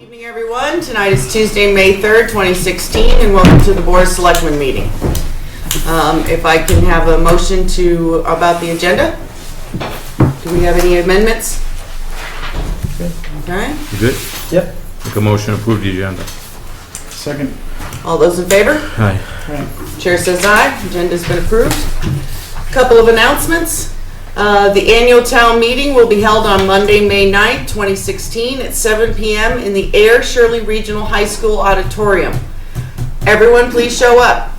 Evening, everyone. Tonight is Tuesday, May 3rd, 2016, and welcome to the Board of Selectmen meeting. If I can have a motion about the agenda. Do we have any amendments? Okay. You good? Yep. Make a motion to approve the agenda. Second. All those in favor? Aye. Chair says aye. Agenda's been approved. Couple of announcements. The annual town meeting will be held on Monday, May 9th, 2016 at 7 p.m. in the Ayer Shirley Regional High School Auditorium. Everyone please show up.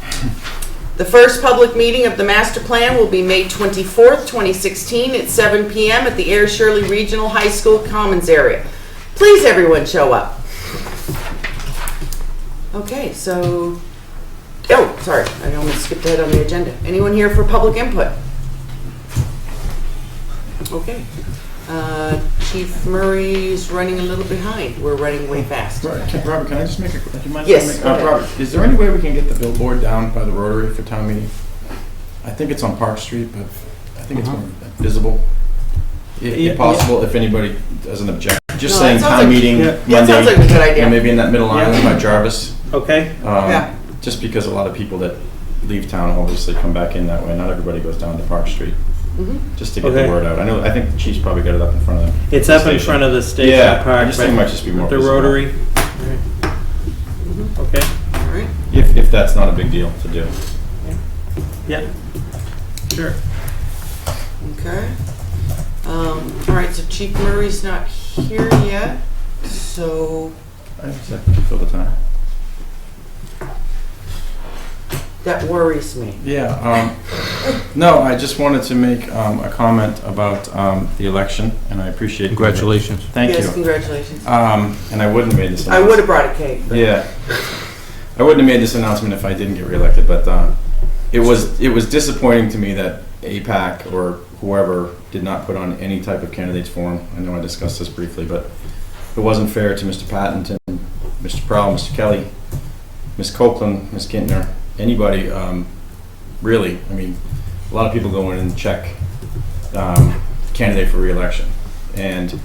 The first public meeting of the master plan will be May 24th, 2016 at 7 p.m. at the Ayer Shirley Regional High School Commons area. Please everyone show up. Okay, so, sorry, I almost skipped ahead on the agenda. Anyone here for public input? Okay. Chief Murray's running a little behind. We're running way fast. Robert, can I just make a do you mind? Yes. Robert, is there any way we can get the billboard down by the Rotary for town meeting? I think it's on Park Street, but I think it's more visible. If possible, if anybody doesn't object. Just saying town meeting Monday. That sounds like a good idea. Maybe in that middle island by Jarvis. Okay. Just because a lot of people that leave town obviously come back in that way. Not everybody goes down to Park Street. Just to get the word out. I think the chief's probably got it up in front of them. It's up in front of the station park. I just think it might just be more the visible. Rotary. Okay. All right. If that's not a big deal to do. Yeah. Sure. Okay. All right, so Chief Murray's not here yet, so I just fill the time. that worries me. Yeah. No, I just wanted to make a comment about the election, and I appreciate. Congratulations. Thank Yes, you. congratulations. And I wouldn't have made this. I would have brought a cake. But Yeah. I wouldn't have made this announcement if I didn't get reelected, but it was disappointing to me that APAC or whoever did not put on any type of candidates forum. I know I discussed this briefly, but it wasn't fair to Mr. Patton, Mr. Prowl, Mr. Kelly, Ms. Copeland, Ms. Gintner, anybody, really. I mean, a lot of people go in and check candidate for re-election, and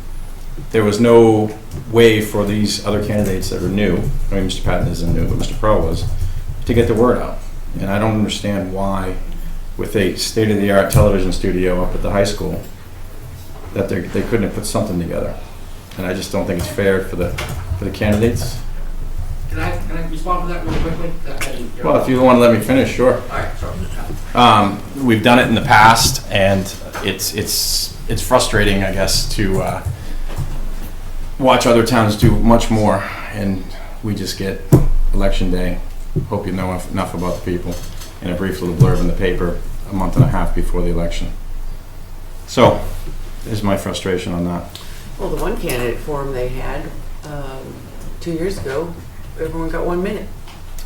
there was no way for these other candidates that were new, I mean, Mr. Patton isn't new, but Mr. Prowl was, to get the word out. And I don't understand why, with a state-of-the-art television studio up at the high school, that they couldn't have put something together. And I just don't think it's fair for the candidates. Can I respond to that really quickly? Well, if you want to let me finish, sure. All right, sorry. We've done it in the past, and it's frustrating, I guess, to watch other towns do much more, and we just get election day. Hope you know enough about the people, and a brief little blurb in the paper a month and a half before the election. So, there's my frustration on that. Well, the one candidate forum they had 2 years ago, everyone got 1 minute.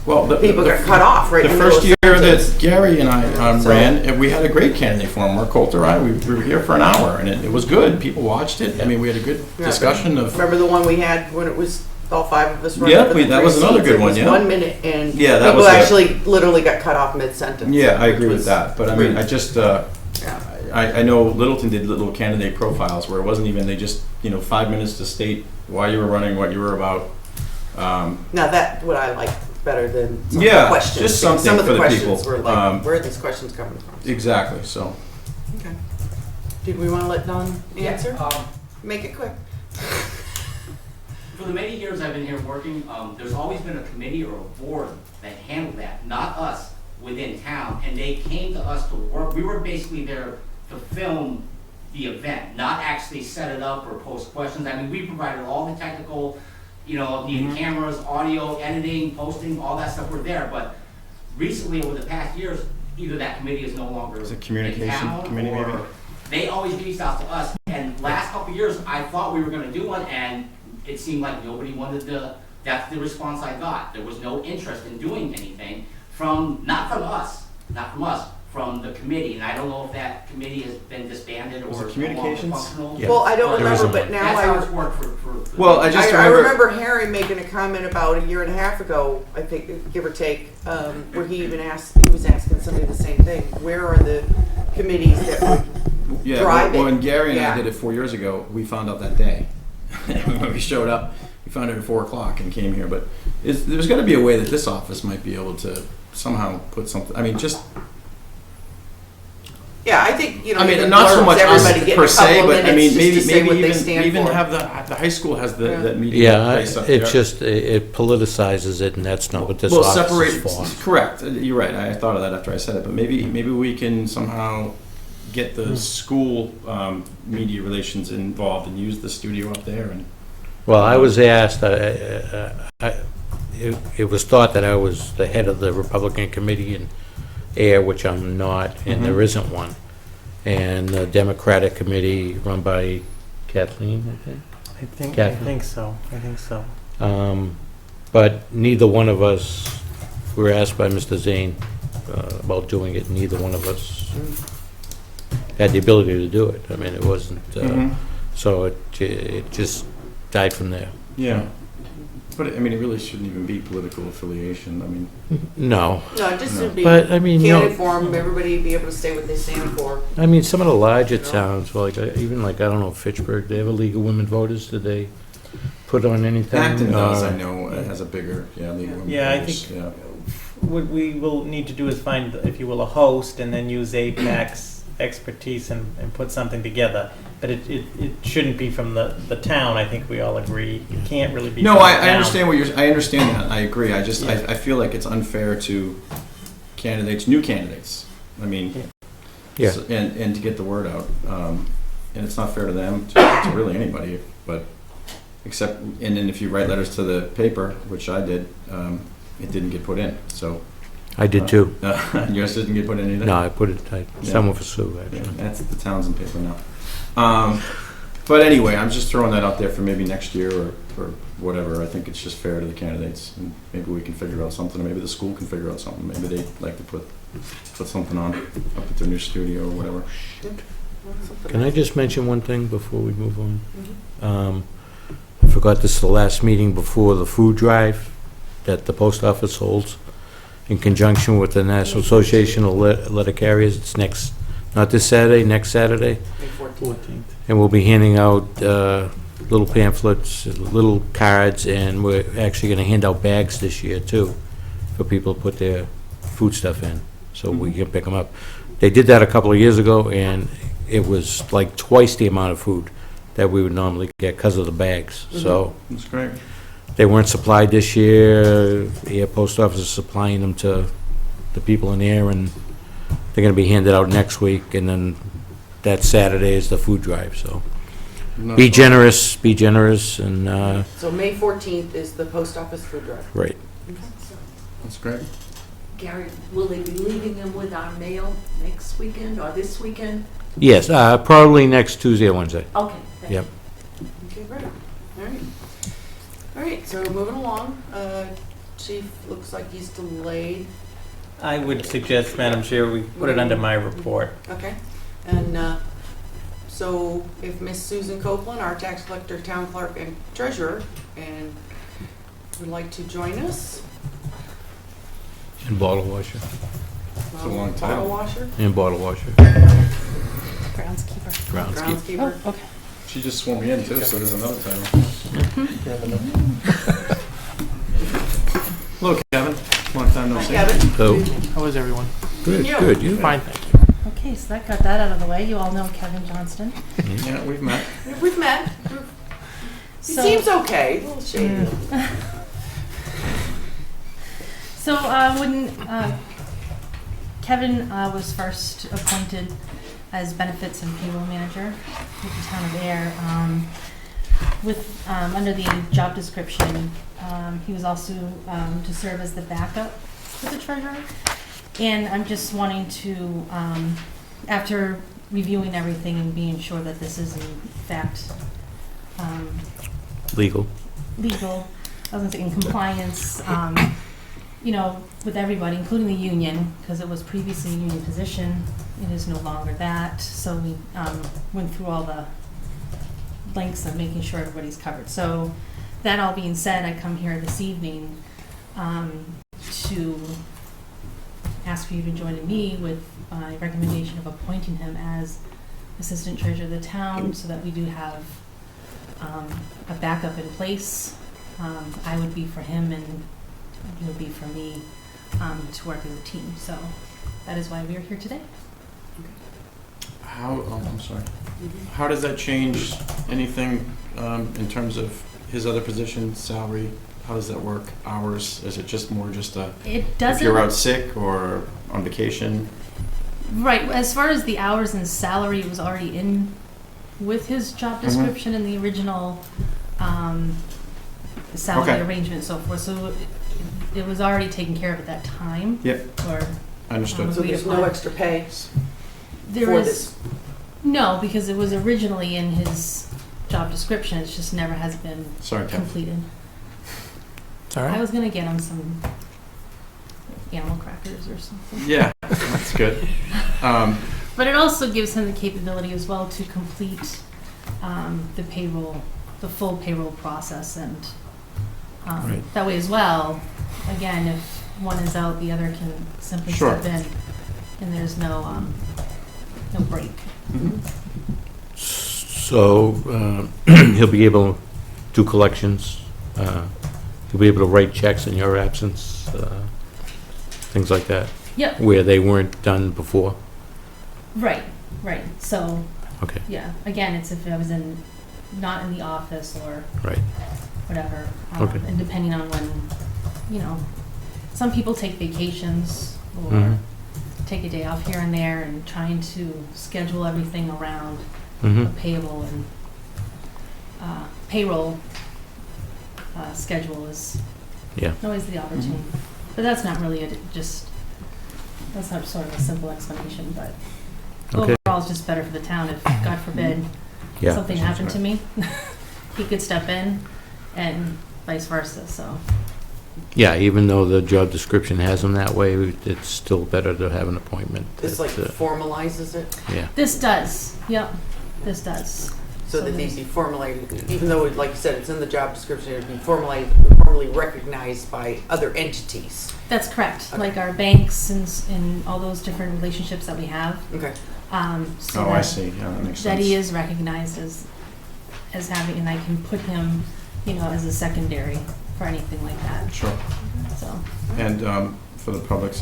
Well, People got cut off right the in the middle first of year sentence. that Gary and I ran, we had a great candidate forum where Coulter and I, we were here for an hour, and it was good. People watched it. I mean, we had a good discussion of. Remember the one we had when it was all five of us running? Yeah, for the that was three another seats? good It one, was yeah. 1 minute, and Yeah, that people was good. actually literally got cut off mid-sentence. Yeah, I agree which with that. But I mean, I just, I know Littleton did little candidate profiles where it wasn't even, they just, 5 minutes to state why you were running, what you were about. Now that what I like better than some of Yeah, the questions. just because something some of for the the questions people. were like, where are these questions coming from? Exactly, so. Okay. Did we want to let Don answer? Yeah, Make it quick. for the many years I've been here working, there's always been a committee or a board that handled that, not us, within town. And they came to us to work. We were basically there to film the event, not actually set it up or post questions. I mean, we provided all the technical, needed cameras, audio, editing, posting, all that stuff were there. But recently, over the past years, either that committee is no longer Is it communication in town, committee maybe? or they always reached out to us. And last couple of years, I thought we were going to do one, and it seemed like nobody wanted to. That's the response I got. There was no interest in doing anything not from us, from the committee. And I don't know if that committee has been disbanded Was or it is no longer communications? functional. Yeah. Well, I don't There was remember, a- but now That's how I it's worked for Well, I just I remember. remember Harry making a comment about a year and a half ago, I think, give or take, where he was asking somebody the same thing. Where are the committees that would drive it? When Gary and Yeah. I did it 4 years ago, we found out that day when we showed up. he found it at 4 o'clock and came here. But there's got to be a way that this office might be able to somehow put something. I mean, just. Yeah, I think, you know, I mean, even not so blurbs, much everybody us getting per a se, couple of but I minutes mean, just to say what they maybe stand even for. have the high school has that meeting Yeah, place up there. it's just, it politicizes it, and that's not what this Well, office separate. is for. Correct. You're right. I thought of that after I said it, but maybe we can somehow get the school media relations involved and use the studio up there. And Well, I was asked, it was thought that I was the head of the Republican committee in Ayer, which I'm not, and there isn't one. And the Democratic committee run by Kathleen, I think. I Catherine? think so. I think so. But neither one of us, we were asked by Mr. Zane about doing it, neither one of us had the ability to do it. I mean, it wasn't, so it just died from there. yeah, but I mean, it really shouldn't even be political affiliation. I mean, No, No, just to be but I mean, you candid know, for them, everybody be able to say what they stand for. I mean, some of the larger towns, like even like, I don't know, Fitchburg, they have a League of Women Voters. Did they put on anything? Acton does. I know it has a bigger League of Women Yeah, I Voters, think- yeah. What we will need to do is find, if you will, a host and then use APAC's expertise and put something together. But it shouldn't be from the town. I think we all agree. It can't really be No, from the I town. understand what you're. I understand that. I agree. I just Yeah. I feel like it's unfair to new candidates. I mean, Yeah. and to get the word out, and it's not fair to them to really anybody. But except and then if you write letters to the paper, which I did, it didn't get put in. So I did too. yours didn't get put in either. No, I put it, someone for Sue, Yeah, actually. that's the Townsend paper now. But anyway, I'm just throwing that out there for maybe next year or whatever. I think it's just fair to the candidates, and maybe we can figure out something. Or maybe the school can figure out something. Maybe they'd like to put something on up at their new studio or whatever. Can I just mention one thing before we move on? I forgot, this is the last meeting before the food drive that the post office holds in conjunction with the National Association of Letter Carriers. It's not this Saturday, next Saturday. May 14th. 14th. And we'll be handing out little pamphlets, little cards, and we're actually going to hand out bags this year too for people to put their food stuff in, so we can pick them up. They did that a couple of years ago, and it was like twice the amount of food that we would normally get because of the bags. So That's great. they weren't supplied this year. The post office is supplying them to the people in there, and they're going to be handed out next week, and then that Saturday is the food drive. So be generous, and So May 14th is the post office food drive. right. That's great. Gary, will they be leaving them with our mail next weekend or this weekend? Yes, probably next Tuesday or Wednesday. Okay. thank Yep. Okay, great. All right. All right, so moving along, Chief looks like he's delayed. I would suggest, Madam Chair, we put it under my report. Okay. And so if Miss Susan Copeland, our tax collector, town clerk, and treasurer, and would like to join us. And bottle washer. It's a long time. Bottle washer, And bottle washer. Groundskeeper. Groundskeeper. Oh, okay. She just swore me in too, so there's another title. Hello, Kevin. Long time no hi see. Kevin. So, How is everyone? good, Yeah. good. You? Fine, thank you. Okay, so that got that out of the way. You all know Kevin Johnston. Yeah, we've met. We've met. He So- seems okay, a little shady. So when Kevin was first appointed as benefits and payroll manager with the town of Ayer, under the job description, he was also to serve as the backup for the treasurer. And I'm just wanting to, after reviewing everything and being sure that this is in fact Legal. legal, I was gonna say in compliance, you know, with everybody, including the union, because it was previously a union position. It is no longer that. So we went through all the links of making sure everybody's covered. So that all being said, I come here this evening to ask for you to join me with my recommendation of appointing him as assistant treasurer of the town, so that we do have a backup in place I would be for him and he would be for me, to work as a team. So that is why we are here today. I'm sorry. How does that change anything in terms of his other position, salary? How does that work? Hours? Is it just more just a, It if doesn't. you're out sick or on vacation? Right. As far as the hours and salary, it was already in with his job description in the original salary Okay. arrangement and so forth. So it was already taken care of at that time. Yep. Or Understood. So there's no extra pay there for is this? no, because it was originally in his job description. It just never has been Sorry, Ken. completed. It's all I right. was gonna get him some animal crackers or something. Yeah, that's good. But it also gives him the capability as well to complete the payroll, the full payroll process, and Right. that way as well. Again, if one is out, the other can simply Sure. step in, and there's no break. So he'll be able to do collections. He'll be able to write checks in your absence, things like that, Yep. where they weren't done before. Right. So Okay, yeah, again, it's if I was not in the office or right. whatever, Okay. and depending on when, some people take vacations or Mhm. take a day off here and there, and trying to schedule everything around Mm-hmm. a payable and payroll schedule is Yeah. always the opportunity. But that's not really that's not sort of a simple explanation, but Okay. overall it's just better for the town if, God forbid, Yeah. something happened to me. He could step in and vice versa, so. Yeah, even though the job description has them that way, it's still better to have an appointment. This like that, formalizes it, yeah. This does, yep, this does. so that there's- these be formulated, even though, like you said, it's in the job description, it'd be formally recognized by other entities. That's correct, Okay. like our banks and all those different relationships that we have. Okay. So Oh, I that- see. Yeah, that makes That sense. he is recognized as having, and I can put him, as a secondary for anything like that, Sure. so. And for the public,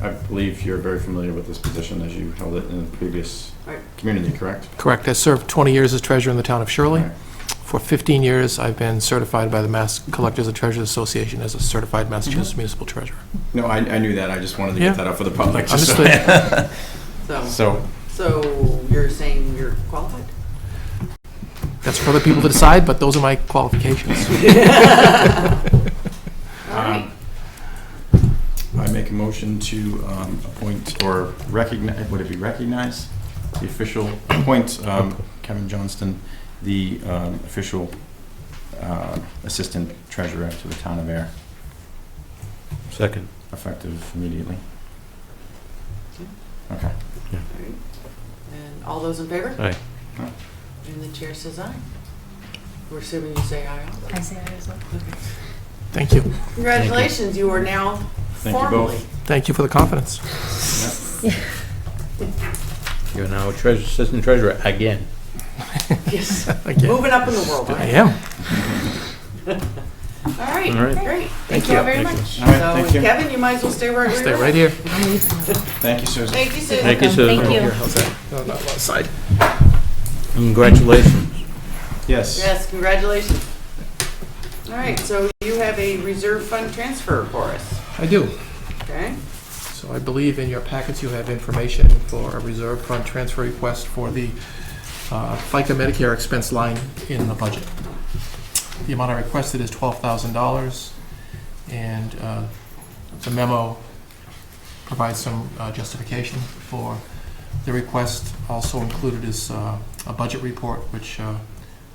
I believe you're very familiar with this position as you held it in the previous Right. community, correct? Correct. I served 20 years as treasurer in the town of Shirley. Right. For 15 years, I've been certified by the Mass Collectors and Treasurers Association as a certified Massachusetts municipal treasurer. No, I knew that. I just wanted to Yeah. get that out for the public. just so- Understood. So you're saying you're qualified? That's for other people to decide, but those are my qualifications. All right. I make a motion to appoint or recognize, would it be recognize? The official, appoint Kevin Johnston, the official assistant treasurer to the town of Ayer, Second. effective immediately. Okay. And all those in favor? Aye. And the chair says aye. We're assuming you say aye also. I say that as well. Thank you. Congratulations, you are now Thank you formally. both. Thank you for the confidence. You're now assistant treasurer again. Yes. Again. Moving up in the world, I right? am. All right, All right. great. Thank you all you. very Thank much. All right, So thank you. Kevin, you might as well stay right where Stay you're right at. here. I'm leaving. Thank you, Susan. Thank you, Susan. Thank you, Susan. Thank you. Here, how's that? No, not left side. Congratulations. Yes. Yes, congratulations. All right, so you have a reserve fund transfer for us, I do. okay? So I believe in your packets you have information for a reserve fund transfer request for the FICA Medicare expense line in the budget. The amount I requested is $12,000, and the memo provides some justification for the request. Also included is a budget report which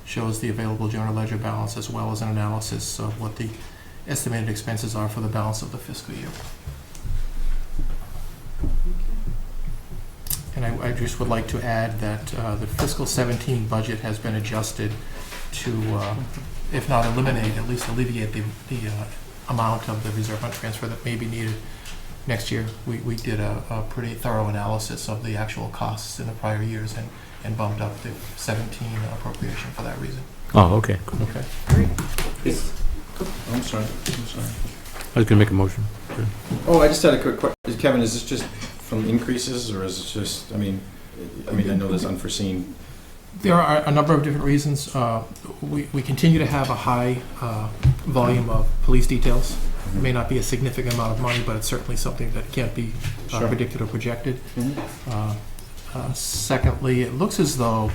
shows the available general ledger balance as well as an analysis of what the estimated expenses are for the balance of the fiscal year. And I just would like to add that the fiscal 17 budget has been adjusted to, if not eliminate, at least alleviate the amount of the reserve fund transfer that may be needed next year. We did a pretty thorough analysis of the actual costs in the prior years and bumped up the 17 appropriation for that reason. Oh, okay. Okay. Great. I'm sorry. I was gonna make a motion. Oh, I just had a quick question. Kevin, is this just from increases, or is it just, I mean, I know there's unforeseen. There are a number of different reasons. We continue to have a high volume of police details. It may not be a significant amount of money, but it's certainly something that can't be Sure. predicted or projected. Mhm. Secondly, it looks as though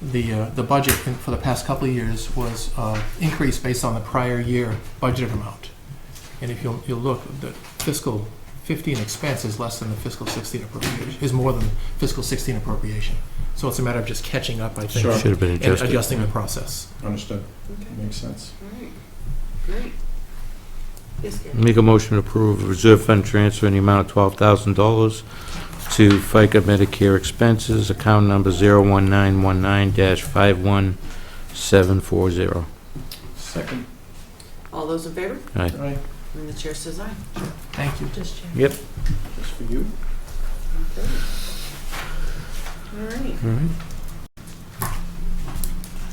the budget for the past couple of years was increased based on the prior year budgeted amount. And if you'll look, the fiscal 15 expense is less than the fiscal 16 appropriation, is more than fiscal 16 appropriation. So it's a matter of just catching up, I think, Sure. Should have been and adjusted. adjusting the process. Understood. Okay. Makes sense. All right, great. Yes, Gary? Make a motion to approve a reserve fund transfer in the amount of $12,000 to FICA Medicare expenses, account number 01919-51740. Second. All those in favor? Aye. Aye. And the chair says aye. Thank you. Just check. Yep. Just for you. Okay. All right. All right.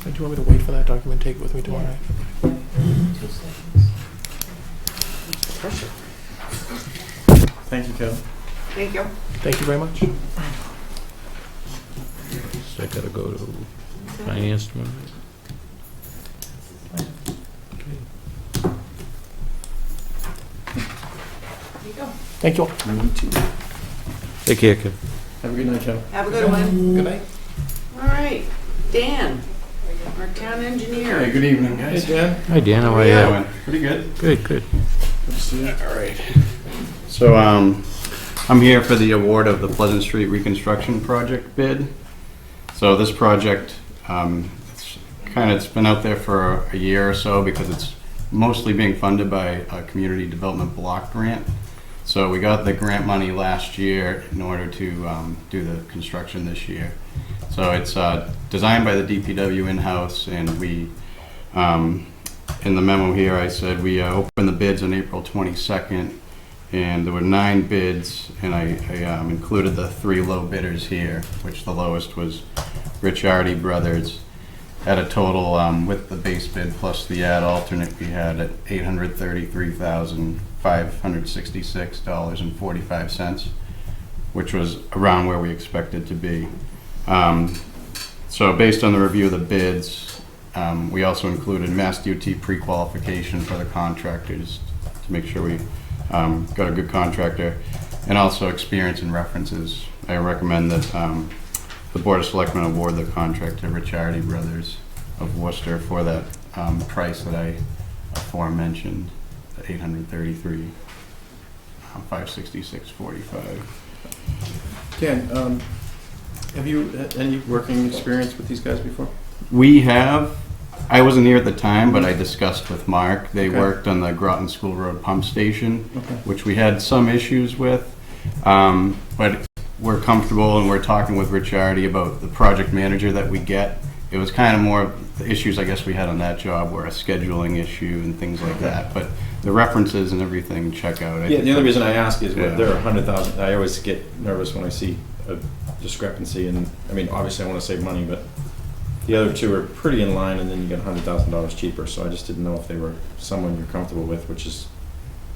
Do you want me to wait for that document, take it with me tomorrow night? 2 seconds. Pressure. Thank you, Kevin. Thank you. Thank you very much. So I gotta go to finance tomorrow. There you go. Thank you all. Me too. Take care, Kevin. Have a good night, Kevin. Have a good one. Good night. All right, Dan, our town engineer. Hey, good evening, guys. Hey, Dan. Hi, Dan, how are Yeah. you? Pretty good. Good, good. Good to see you. All right. So I'm here for the award of the Pleasant Street reconstruction project bid. So this project, it's been out there for a year or so because it's mostly being funded by a community development block grant. So we got the grant money last year in order to do the construction this year. So it's designed by the DPW in-house, and we, in the memo here, I said we opened the bids on April 22nd, and there were 9 bids, and I included the 3 low bidders here, which the lowest was Ricciardi Brothers. At a total, with the base bid plus the ad alternate, we had at $833,566.45, which was around where we expected to be. So based on the review of the bids, we also included Mass DOT pre-qualification for the contractors to make sure we got a good contractor, and also experience and references. I recommend that the Board of Selectmen award the contract to Ricciardi Brothers of Worcester for that price that I aforementioned, the $833,566.45. Dan, have you had any working experience with these guys before? We have. I wasn't here at the time, but I discussed with Mark. They Okay. worked on the Groton School Road pump station, Okay. which we had some issues with. But we're comfortable, and we're talking with Ricciardi about the project manager that we get. It was kind of more of the issues I guess we had on that job were a scheduling issue and things like that. But the references and everything check out. I Yeah, think the only reason I ask is Yeah. they're 100,000. I always get nervous when I see a discrepancy, and I mean, obviously I want to save money, but the other 2 are pretty in line, and then you get $100,000 cheaper. So I just didn't know if they were someone you're comfortable with, which is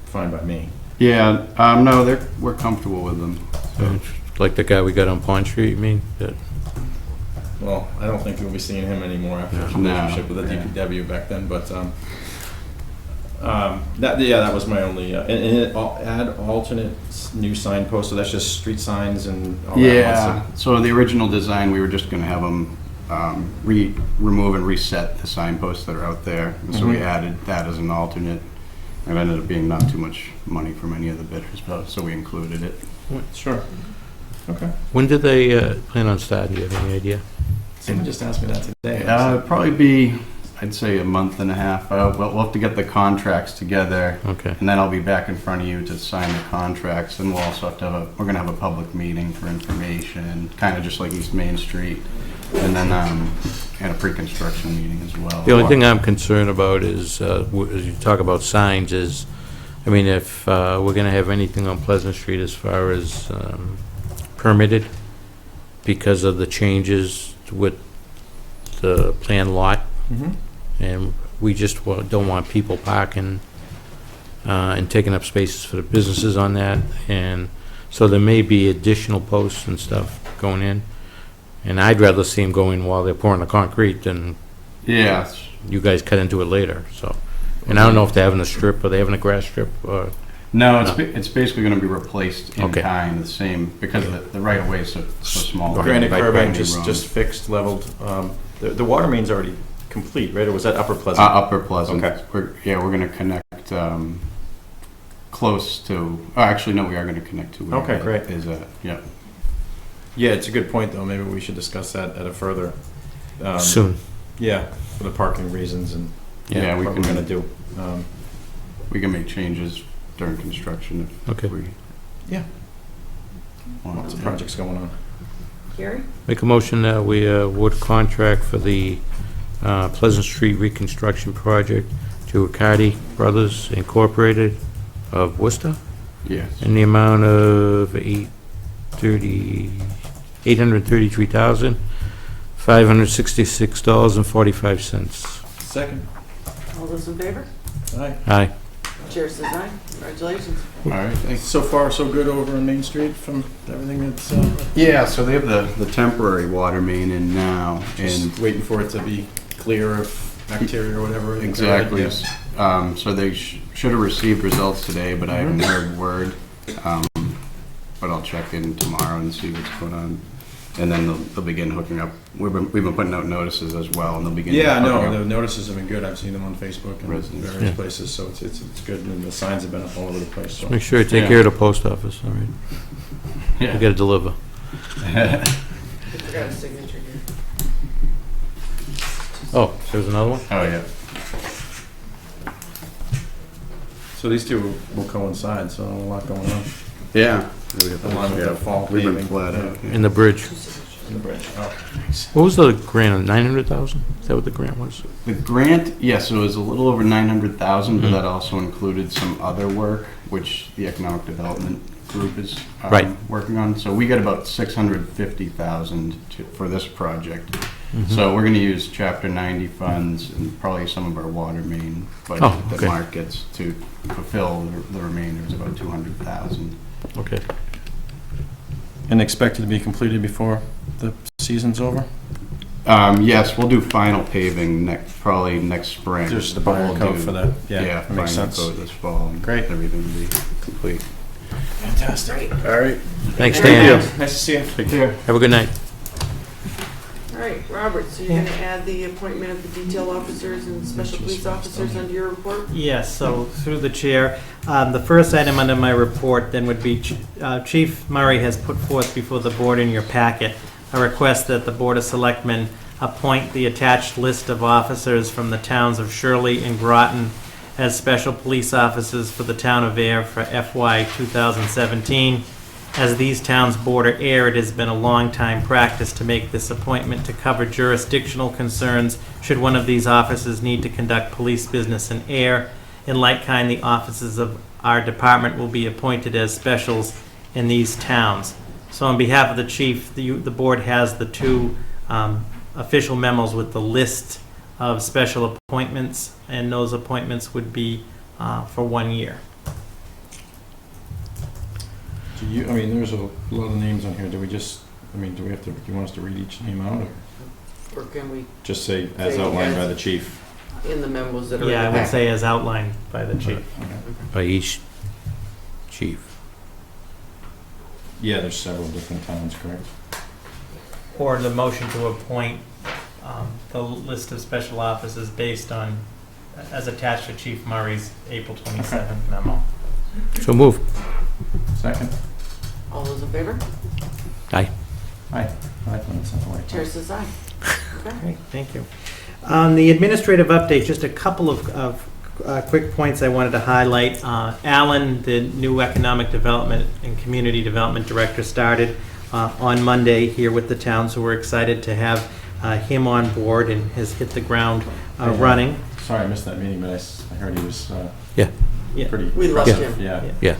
fine by me. Yeah, no, we're comfortable with them. So. Like the guy we got on Pond Street, you mean? That- Well, I don't think we'll be seeing him anymore after his No. relationship with the Yeah. DPW back then. But that was my only add alternate new signpost. So that's just street signs and all that. Yeah, so the original design, we were just gonna have them remove and reset the signposts that are out there. And so we Mhm. added that as an alternate. It ended up being not too much money from any of the bidders, but so we included it. Sure. Okay. When do they plan on starting? Do you have any idea? Someone just asked me that today. It'd probably be, I'd say, a month and a half. We'll have to get the contracts together, Okay. and then I'll be back in front of you to sign the contracts. And we'll also have to we're gonna have a public meeting for information, kind of just like East Main Street, and then and a pre-construction meeting as well. The only thing I'm concerned about is, as you talk about signs, is, I mean, if we're gonna have anything on Pleasant Street as far as permitted, because of the changes with the planned lot, Mm-hmm. and we just don't want people parking and taking up spaces for the businesses on that, and so there may be additional posts and stuff going in, and I'd rather see them go in while they're pouring the concrete than Yeah, you guys cut into it later, so. And I don't know if they're having a strip, or they having a grass strip, or, no, No. it's basically gonna be replaced in Okay. kind, the same, because the right of way is so small. Granite Right curbing, by just Rollins. fixed, leveled. The water main's already complete, right? Or was that Upper Pleasant? Upper Pleasant. Okay. We're gonna connect, close to, actually, no, we are gonna connect to where Okay, it great. is at, yeah. Yeah, it's a good point, though. Maybe we should discuss that at a further. soon. Yeah, for the parking reasons and Yeah, we what we're can, gonna do. we can make changes during construction if Okay. we. Yeah. want Lots of to. projects going on. Gary? Make a motion that we award contract for the Pleasant Street reconstruction project to Riccardi Brothers Incorporated of Worcester Yes. in the amount of $833,566.45. Second. All those in favor? Aye. Aye. Chair says aye. Congratulations. All right, thanks. So far, so good over on Main Street from everything that's, Yeah, so they have the temporary water main in now, and just waiting for it to be clear of bacteria or whatever. exactly. Yes. So they should have received results today, but I haven't heard word. But I'll check in tomorrow and see what's going on. And then they'll begin hooking up. We've been putting out notices as well, and they'll begin. Yeah, hooking no, up. the notices have been good. I've seen them on Facebook and Residents. various Yeah. places, so it's good, and the signs have been up all over the place, so. Make sure you take Yeah. care of the post office, all right? Yeah. We gotta deliver. I forgot a signature here. Oh, there's another one? Oh, yeah. So these two will coincide, so a lot going on. Yeah. Along with the fall We've been paving. flat out. In the bridge. In the bridge. Oh. What was the grant, 900,000? Is that what the grant was? The grant, yes, it was a little over 900,000, but Mhm. that also included some other work, which the Economic Development Group is Right. working on. So we got about 650,000 for this project. Mhm. So we're going to use Chapter 90 funds and probably some of our water main budget Oh, that okay. Mark gets to fulfill the remainder is about 200,000. Okay. And expected to be completed before the season's over? Yes, we'll do final paving probably next spring. Just the But final we'll coat do- for that. Yeah, Yeah, that makes final sense. coat this fall. And Great. everything will be complete. Fantastic. All right. Thanks, Thank Dan. Nice to see you. Take care. Have a good night. All right, Robert, so you're gonna add the appointment of the detail officers and special police officers under your report? Yes, so through the chair, the first item under my report then would be Chief Murray has put forth before the board in your packet a request that the Board of Selectmen appoint the attached list of officers from the towns of Shirley and Groton as special police officers for the town of Ayer for FY 2017. As these towns border Ayer, it has been a long time practice to make this appointment to cover jurisdictional concerns should one of these officers need to conduct police business in Ayer. In like kind, the officers of our department will be appointed as specials in these towns. So on behalf of the chief, the board has the two official memos with the list of special appointments, and those appointments would be for 1 year. Do you, I mean, there's a lot of names on here. Do we just, I mean, do we have to, do you want us to read each name out or Or can we, just say as Say outlined by as- the chief? in the memos that are in the Yeah, I would packet? say as outlined by the chief. By each chief. Yeah, there's several different towns, correct? Or the motion to appoint the list of special officers based on, as attached to Chief Murray's April 27th memo. So move. Second? All those in favor? Aye. Aye. Aye, that's not the way. Chair says aye. Okay. Great, thank you. On the administrative update, just a couple of quick points I wanted to highlight. Alan, the new Economic Development and Community Development Director, started on Monday here with the town, so we're excited to have him on board and has hit the ground running. Sorry, I missed that meeting, but I heard he was Yeah. Yeah. pretty We loved impressive. him. Yeah,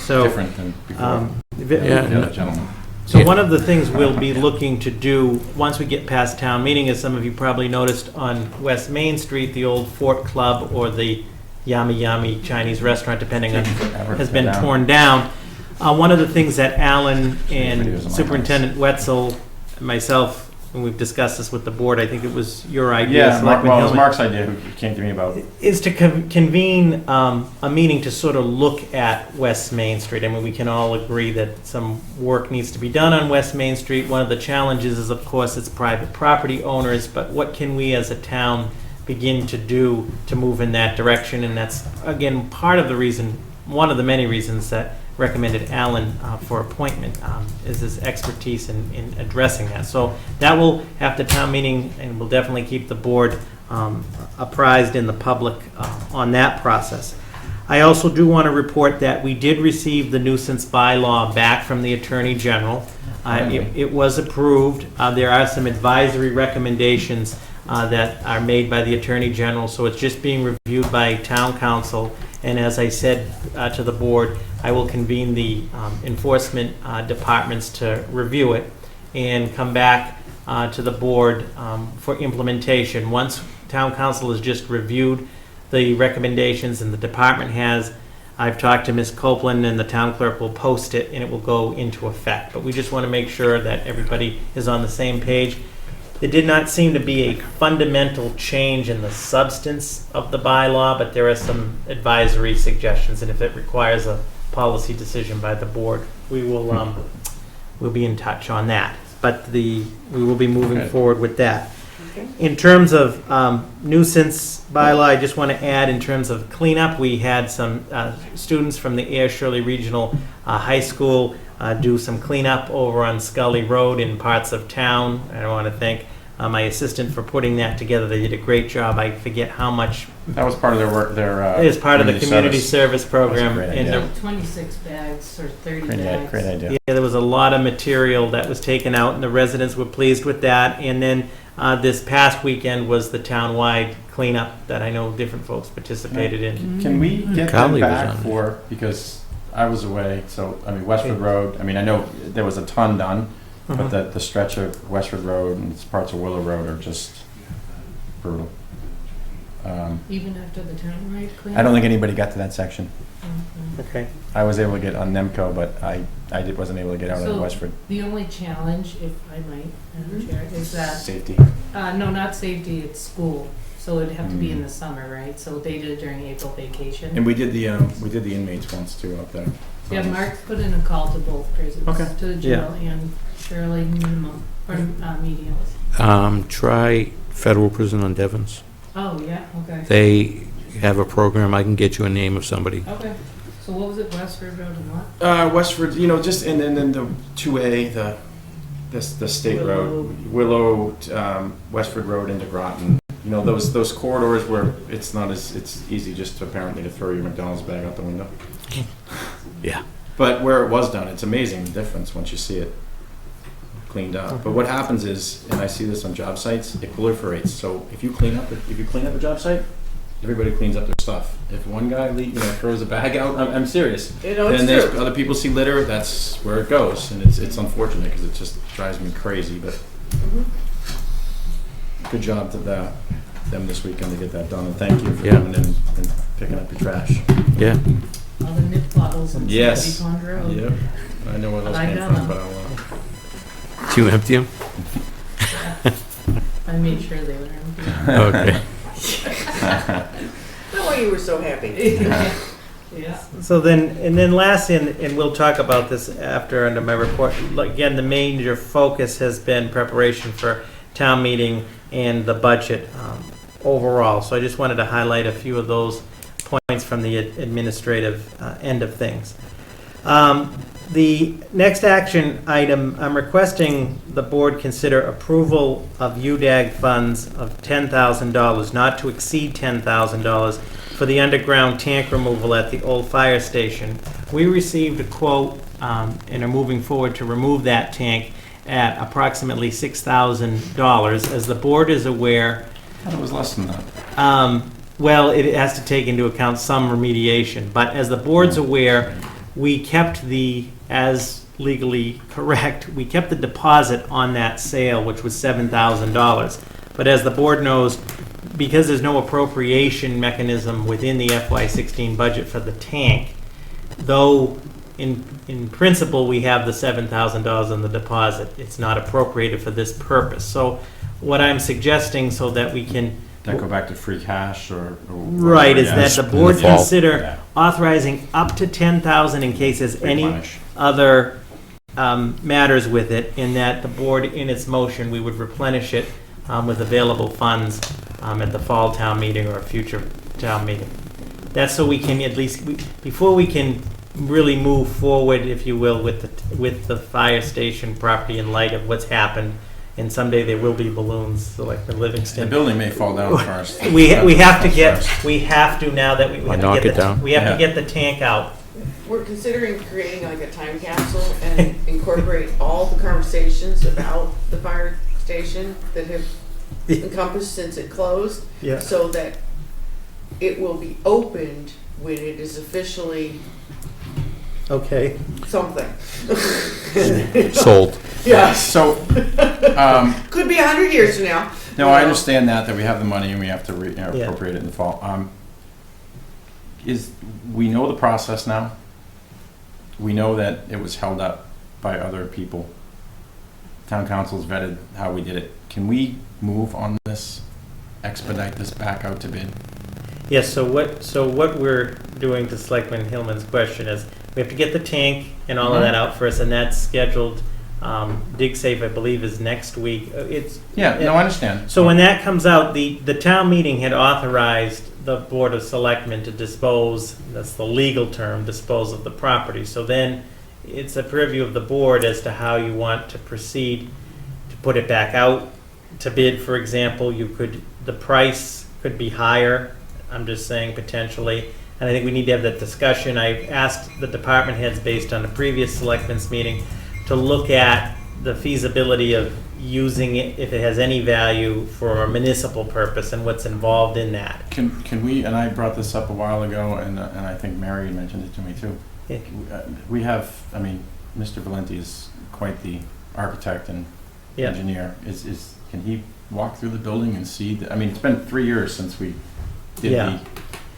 So, different than before. vi- Yeah, The other gentleman. So Yeah. one of the things we'll be looking to do, once we get past town meeting, as some of you probably noticed on West Main Street, the old Fort Club or the Yummy Yummy Chinese restaurant, depending on, has been torn down. One of the things that Alan and Superintendent Wetzel, and myself, and we've discussed this with the board, I think it was your idea. Yeah, Selectman well, it was Hillman, Mark's idea who came to me about. is to convene a meeting to sort of look at West Main Street. I mean, we can all agree that some work needs to be done on West Main Street. One of the challenges is, of course, it's private property owners, but what can we as a town begin to do to move in that direction? And that's, again, part of the reason, one of the many reasons that recommended Alan for appointment, is his expertise in addressing that. So that will, after town meeting, and we'll definitely keep the board apprised in the public on that process. I also do want to report that we did receive the nuisance bylaw back from the Attorney General. It was approved. There are some advisory recommendations that are made by the Attorney General, so it's just being reviewed by Town Council. And as I said to the board, I will convene the enforcement departments to review it and come back to the board for implementation. Once Town Council has just reviewed the recommendations and the department has, I've talked to Ms. Copeland, and the town clerk will post it and it will go into effect. But we just want to make sure that everybody is on the same page. There did not seem to be a fundamental change in the substance of the bylaw, but there are some advisory suggestions, and if it requires a policy decision by the board, we will we'll be in touch on that. But we will be moving forward with that. Okay. In terms of nuisance bylaw, I just want to add, in terms of cleanup, we had some students from the Ayer Shirley Regional High School do some cleanup over on Scully Road in parts of town. I want to thank my assistant for putting that together. They did a great job. I forget how much. That was part of their work, It is part of the community service program. That was a great And idea. 26 bags or 30 Great bags. idea. yeah, there was a lot of material that was taken out, and the residents were pleased with that. And then this past weekend was the town-wide cleanup that I know different folks participated in. Can we get Carly them was back on for, because I was away, so, I mean, Westford Road, I mean, I know there was a ton done, but the stretch of Westford Road and parts of Willow Road are just brutal. Even after the town-wide clean? I don't think anybody got to that section. Okay. I was able to get on Nemco, but wasn't able to get out on So- Westford. The only challenge, if I might, Madam Chair, is that, Safety. no, not safety, it's school. So it'd have to be in the summer, right? So they did it during April vacation. And we did the inmates once too up there. Yeah, Mark's put in a call to both prisons, Okay. to the jail and Shirley minimum, or medium. Try federal prison on Devons. Oh, yeah, okay. They have a program, I can get you a name of somebody. Okay. So what was it, Westford Road and what? Westford, just and then the 2A, the state road, Willow, Westford Road into Groton. Those corridors where it's easy just apparently to throw your McDonald's bag out the window. Yeah. But where it was done, it's amazing the difference once you see it cleaned up. But what happens is, and I see this on job sites, it proliferates. So if you clean up a job site, everybody cleans up their stuff. If one guy throws a bag out, I'm serious. It's Then there's true. other people see litter. That's where it goes, and it's unfortunate because it just drives me crazy. But good job to them this weekend to get that done, and thank you for coming in and picking up your trash. Yeah. All the nip bottles and Yes. Pond Road. Yep. I know where those I came got from, them. but I'll. Do you empty them? I made sure they were empty. Okay. No way you were so happy. Yeah. So then last, and we'll talk about this after under my report, again, the major focus has been preparation for town meeting and the budget overall. So I just wanted to highlight a few of those points from the administrative end of things. The next action item, I'm requesting the board consider approval of UDAG funds of $10,000, not to exceed $10,000, for the underground tank removal at the old fire station. We received a quote and are moving forward to remove that tank at approximately $6,000. As the board is aware, I thought it was less than that. well, it has to take into account some remediation, but as the board's aware, we kept as legally correct, we kept the deposit on that sale, which was $7,000. But as the board knows, because there's no appropriation mechanism within the FY16 budget for the tank, though in principle we have the $7,000 on the deposit, it's not appropriated for this purpose. So what I'm suggesting, so that we can That go back to free cash or right, is that the board fall. consider Yeah. authorizing up to 10,000 in case there's any Replenish. other matters with it, in that the board, in its motion, we would replenish it with available funds at the fall town meeting or a future town meeting. That's so we can at least, before we can really move forward, if you will, with the fire station property in light of what's happened, and someday there will be balloons, like the The Livingston. building may fall down first. We have to That's get, first. we have to, now that we Or have to knock get it the, down. we have to Yeah. get the tank out. We're considering creating like a time capsule and incorporate all the conversations about the fire station that have encompassed since it closed, Yeah. so that it will be opened when it is officially Okay. something. Sold. Yes, So, could be 100 years from now. no, I understand that we have the money and we have to Yeah. appropriate it in the fall. We know the process now. We know that it was held up by other people. Town council's vetted how we did it. Can we move on this, expedite this back out to bid? Yes, so what we're doing, to Selectman Hillman's question, is we have to get the tank and all of that out first, and that's scheduled. Dig Safe, I believe, is next week. It's Yeah, no, I understand. So when that comes out, the town meeting had authorized the Board of Selectmen to dispose, that's the legal term, dispose of the property. So then it's a purview of the board as to how you want to proceed to put it back out to bid. For example, the price could be higher, I'm just saying potentially. And I think we need to have that discussion. I asked the department heads, based on the previous selectmen's meeting, to look at the feasibility of using it, if it has any value, for a municipal purpose and what's involved in that. Can we, and I brought this up a while ago, and I think Mary mentioned it to me too. Yeah. We have, I mean, Mr. Valenti is quite the architect and Yeah. engineer. Can he walk through the building and see, I mean, it's been 3 years since we did Yeah.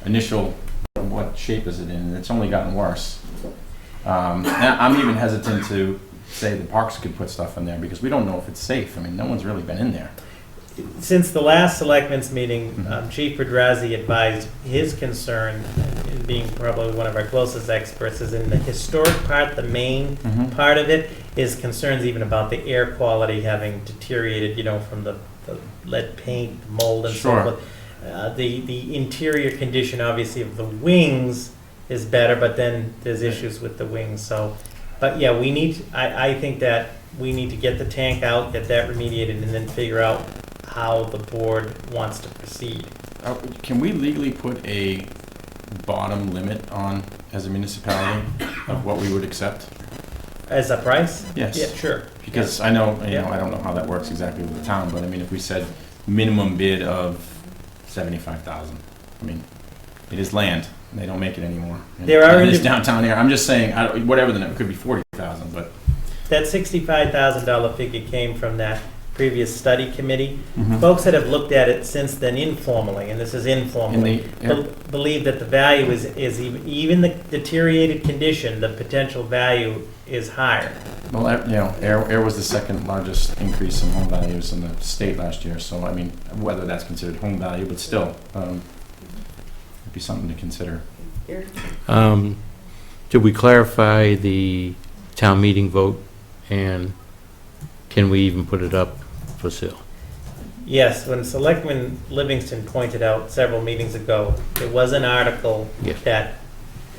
the initial, what shape is it in, and it's only gotten worse. And I'm even hesitant to say the parks could put stuff in there, because we don't know if it's safe. I mean, no one's really been in there. Since the last selectmen's meeting, Mhm. Chief Pedrazi advised his concern, in being probably one of our closest experts, is in the historic part, the main Mhm. part of it, is concerns even about the air quality having deteriorated, from the lead paint, mold, and so Sure. forth. The interior condition, obviously, of the wings is better, but then there's issues with the wings, so. But yeah, I think that we need to get the tank out, get that remediated, and then figure out how the board wants to proceed. Can we legally put a bottom limit on, as a municipality, of what we would accept? As a price? Yes. Yeah, sure. Because I know, Yeah. I don't know how that works exactly with the town, but I mean, if we said minimum bid of 75,000, I mean, it is land, and they don't make it anymore. And There are it is indiv- downtown here. I'm just saying, whatever the number, it could be 40,000, but. That $65,000 figure came from that previous study committee. Mhm. Folks that have looked at it since then informally, and this is informally, believe that the value is even the deteriorated condition, the potential value is higher. Well, Ayer was the second largest increase in home values in the state last year, so I mean, whether that's considered home value, but still, it'd be something to consider. Here. Did we clarify the town meeting vote, and can we even put it up for sale? Yes, when Selectman Livingston pointed out several meetings ago, there was an article Yes.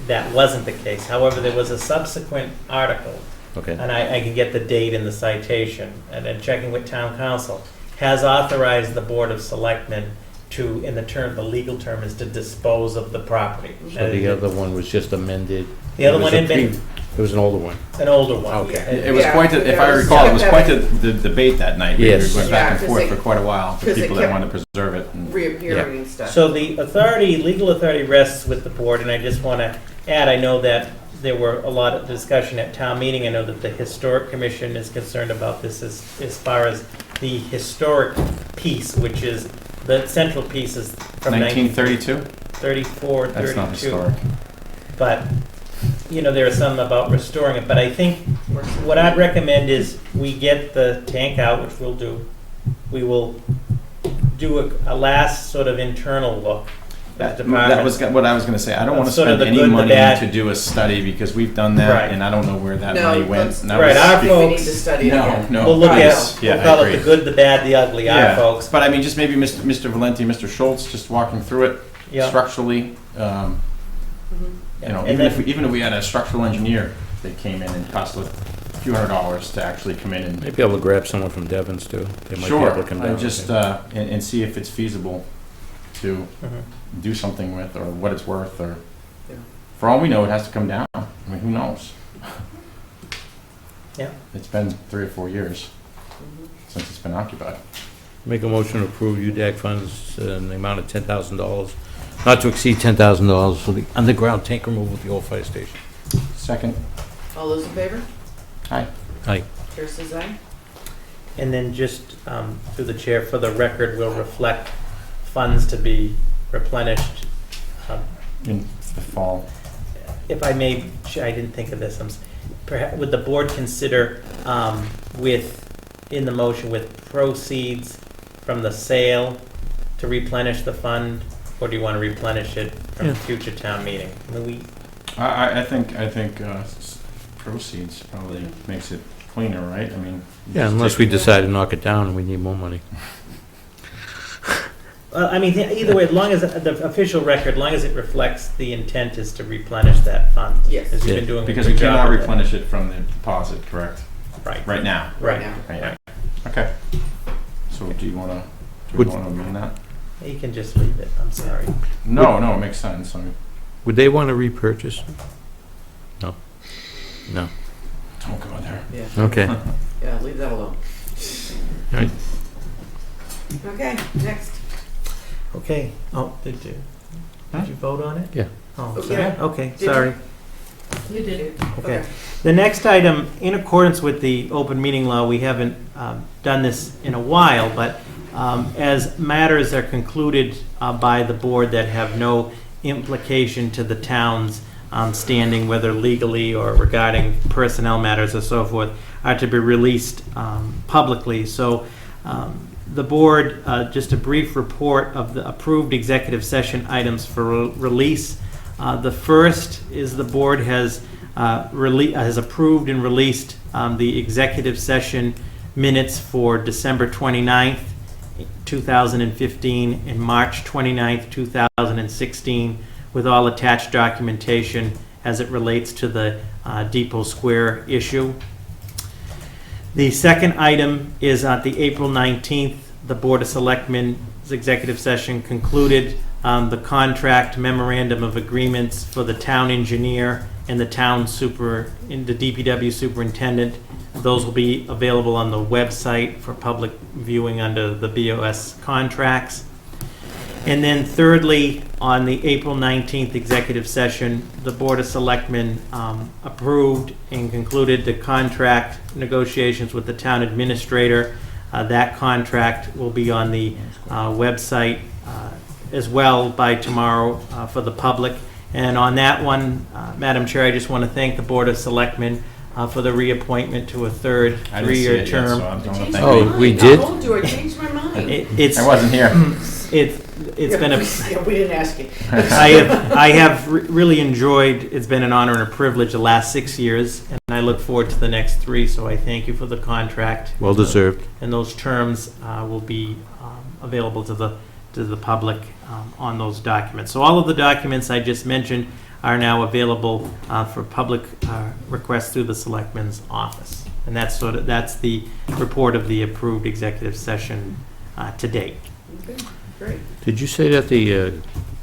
that wasn't the case. However, there was a subsequent article, Okay. and I can get the date and the citation, and then checking with town council, has authorized the Board of Selectmen in the legal term is to dispose of the property. So the other one was just amended? The other It was one a had been It was an older one. an older one. Okay. It was Yeah. quite, if I Yeah, it was- recall, it was kept quite having- the debate that night. Yes. We went back Yeah, and 'cause forth it- for quite a while, for 'cause it people that kept- wanted to preserve it. and- Reappearing and stuff. So the authority, legal authority rests with the board, and I just want to add, I know that there were a lot of discussion at town meeting. I know that the Historic Commission is concerned about this as far as the historic piece, which is, the central piece is from 1932? 1934, 32. That's not historic. But, you know, there are some about restoring it, but I think what I'd recommend is we get the tank out, which we'll do. We will do a last sort of internal look. That Department. was what I was going to say. I don't want to Sort of spend the any good, the money bad. to do a study because we've done that, Right. and I don't know where that No, money went. that's- And that Right, was our be- We need folks, to study it No, again. no. we'll look I at, know. Yeah, we'll I call it agree. the good, the bad, the ugly, our Yeah, folks. but I mean, just maybe Mr. Valenti, Mr. Schultz, just walking through it Yeah. structurally. You know, And even if then- even if we had a structural engineer that came in and cost a few $100s to actually come in and Maybe able to grab someone from Devon's too. They might be sure, able to come down. and just and see if it's feasible to Mhm. do something with, or what it's worth, or Yeah. for all we know, it has to come down. I mean, who knows? Yeah. It's been 3 or 4 years since it's been occupied. Make a motion to approve UDAC funds in the amount of $10,000, not to exceed $10,000 for the underground tank removal at the old fire station. Second, All those in favor? aye. Aye. Chair says aye. And then just through the chair, for the record, will reflect funds to be replenished. In the fall. If I may, I didn't think of this, perhaps, would the board consider in the motion with proceeds from the sale to replenish the fund, or do you want to replenish it from a future town meeting? I mean, I think proceeds probably makes it cleaner, right? I mean. Yeah, unless we decide to knock it down and we need more money. I mean, either way, as long as the official record, as long as it reflects the intent is to replenish that fund. Yes. As you've Yeah. been doing a Because good we job cannot with it. replenish it from the deposit, correct? Right. Right now. Right Right. now. Right. Okay. So do you want to amend that? You can just leave it, I'm sorry. No, it makes sense. I mean, Would they want to repurchase? No. No. don't go there. Yeah. Okay. Yeah, leave that alone. Right. Okay, next. Okay, did you vote on it? Yeah. Oh, Okay. sorry. Okay, Did sorry. You did. Okay. The next item, in accordance with the open meeting law, we haven't done this in a while, but as matters are concluded by the board that have no implication to the town's standing, whether legally or regarding personnel matters or so forth, are to be released publicly. So the board, just a brief report of the approved executive session items for release. The first is the board has approved and released the executive session minutes for December 29th, 2015, and March 29th, 2016, with all attached documentation as it relates to the Depot Square issue. The second item is on the April 19th, the Board of Selectmen's executive session concluded the contract memorandum of agreements for the town engineer and the the DPW superintendent. Those will be available on the website for public viewing under the BOS contracts. And then thirdly, on the April 19th executive session, the Board of Selectmen approved and concluded the contract negotiations with the town administrator. That contract will be on the website as well by tomorrow for the public. And on that one, Madam Chair, I just want to thank the Board of Selectmen for the reappointment to a third I didn't see trir it yet, term. so I'm going to Changed thank my Oh, you. mind. we I did? told you, I changed my mind. It's I wasn't here. it's been a Yeah, we didn't ask you. I have really enjoyed, it's been an honor and a privilege the last 6 years, and I look forward to the next 3, so I thank you for the contract. Well deserved. And those terms will be available to the public on those documents. So all of the documents I just mentioned are now available for public request through the Selectmen's office. And that's the report of the approved executive session to date. Okay. Great. Did you say that the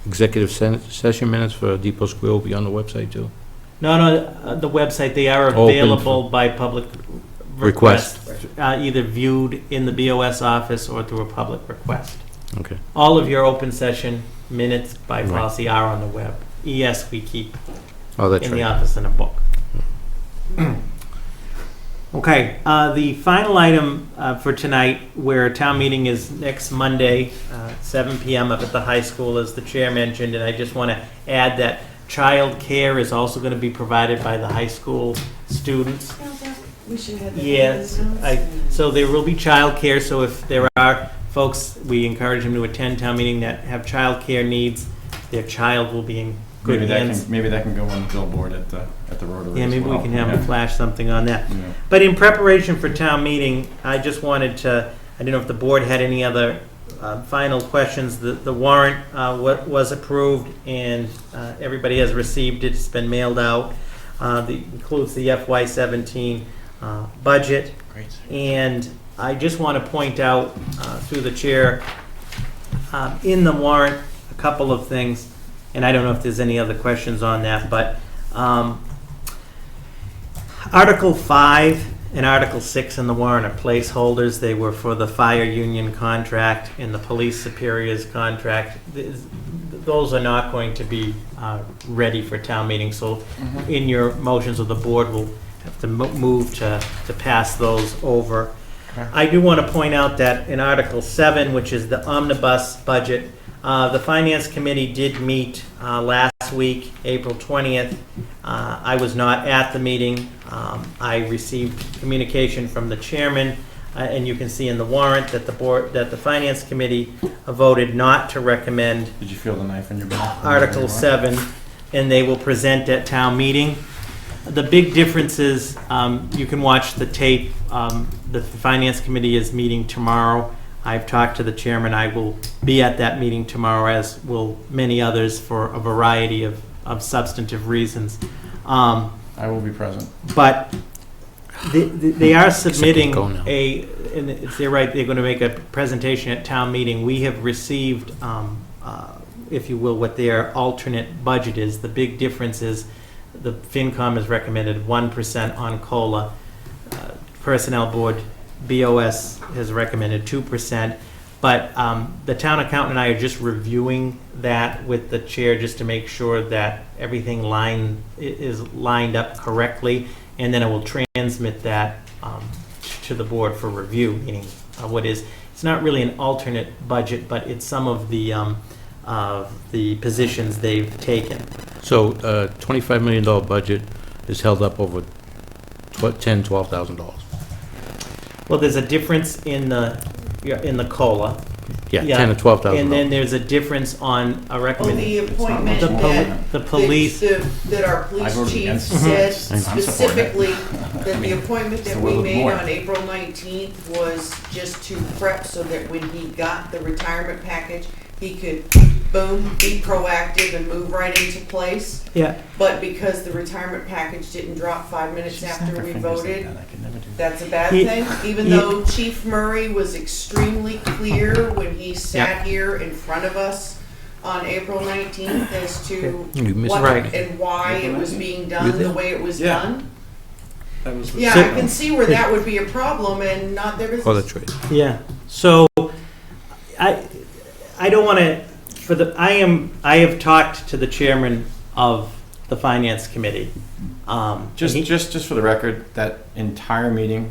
executive session minutes for Depot Square will be on the website too? No, the website, they are Open available by public Request. request. Either viewed in the BOS office or through a public request. Okay. All of your open session minutes by Right. policy are on the web. ES we keep Oh, that's in the right. office in a book. Okay, the final item for tonight, where town meeting is next Monday, 7 PM up at the high school, as the chair mentioned, and I just want to add that child care is also going to be provided by the high school students. We should have that. Yes, so there will be child care, so if there are folks, we encourage them to attend town meeting that have child care needs, their child will be in good hands. Maybe that can go on the billboard at the Rotary. Yeah, as maybe we well. can have them flash something on that. Yeah. But in preparation for town meeting, I just wanted to, I don't know if the board had any other final questions. The warrant was approved, and everybody has received it. It's been mailed out. Includes the FY17 budget. Great. And I just want to point out, through the chair, in the warrant, a couple of things, and I don't know if there's any other questions on that, but Article 5 and Article 6 in the warrant are placeholders. They were for the fire union contract and the police superior's contract. Those are not going to be ready for town meeting, so in your motions of the board will have to move to pass those over. I do want to point out that in Article 7, which is the omnibus budget, the Finance Committee did meet last week, April 20th. I was not at the meeting. I received communication from the chairman, and you can see in the warrant that the Finance Committee voted not to recommend Did you feel the knife in your back? Article 7, and they will present at town meeting. The big difference is, you can watch the tape. The Finance Committee is meeting tomorrow. I've talked to the chairman. I will be at that meeting tomorrow, as will many others, for a variety of substantive reasons. I will be present. But they are submitting Go now. and they're right, they're going to make a presentation at town meeting. We have received, if you will, what their alternate budget is. The big difference is the FinCom has recommended 1% on COLA. Personnel Board, BOS, has recommended 2%. But the town accountant and I are just reviewing that with the chair, just to make sure that everything is lined up correctly, and then I will transmit that to the board for review, meaning it's not really an alternate budget, but it's some of the positions they've taken. So, $25 million budget is held up over $10,000, $12,000. Well, there's a difference in the COLA. Yeah, $10,000 to $12,000. And then there's a difference on a Oh, recommendation. the appointment The that. police. That our I police voted chief against it. said I'm supporting it. specifically that the appointment It's that the we will of the made board. on April 19th was just to prep so that when he got the retirement package, he could, boom, be proactive and move right into place. Yeah, But because the retirement package didn't drop 5 minutes after we voted, that's a bad He- thing, even he- though Chief Murray was extremely clear when he sat here in front of us on April 19th as to You missed what Right. and why it was being You done there? the way it was Yeah. done. That was Yeah, So- I can see where that would be a problem and not their Oh, business. that's right. yeah. So I don't want to, I have talked to the chairman of the Finance Committee. Just for the record, that entire meeting,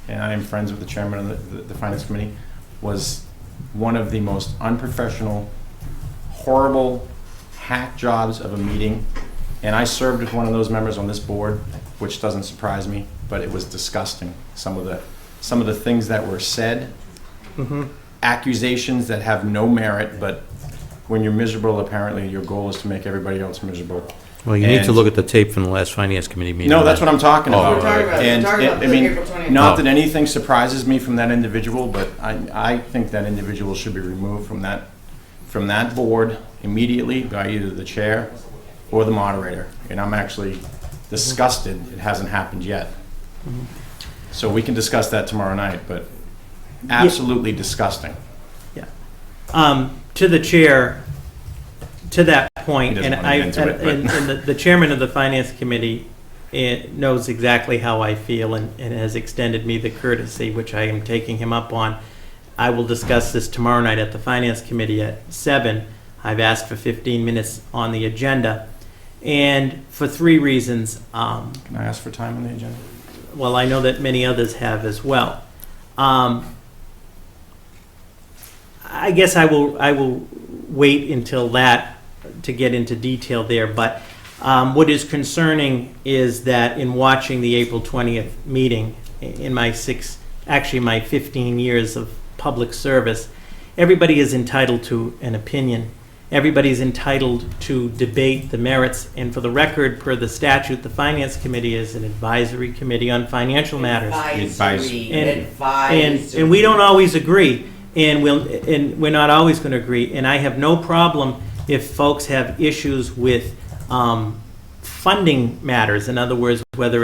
and I am friends with the chairman of the Finance Committee, was one of the most unprofessional, horrible hack jobs of a meeting. And I served with one of those members on this board, which doesn't surprise me, but it was disgusting. Some of the things that were said, accusations that have no merit, but when you're miserable, apparently your goal is to make everybody else miserable. Well, you need to And- look at the tape from the last Finance Committee meeting. No, that's what I'm talking Oh, about. We're talking about- And we're talking about I mean, April 20th. not Oh. that anything surprises me from that individual, but I think that individual should be removed from that board immediately by either the chair or the moderator. And I'm actually disgusted it hasn't happened yet. So we can discuss that tomorrow night, but absolutely disgusting. To the chair, to that point, He doesn't and wanna get into it, but- and the chairman of the finance committee knows exactly how I feel and has extended me the courtesy, which I am taking him up on. I will discuss this tomorrow night at the finance committee at 7. I've asked for 15 minutes on the agenda, and for 3 reasons. Can I ask for time on the agenda? Well, I know that many others have as well. I guess I will wait until that to get into detail there, but what is concerning is that in watching the April 20th meeting, in my 15 years of public service, everybody is entitled to an opinion. Everybody's entitled to debate the merits, and for the record, per the statute, the Finance Committee is an advisory committee on financial matters. Advisory, And advisory. we don't always agree, and we're not always going to agree. And I have no problem if folks have issues with funding matters. In other words, whether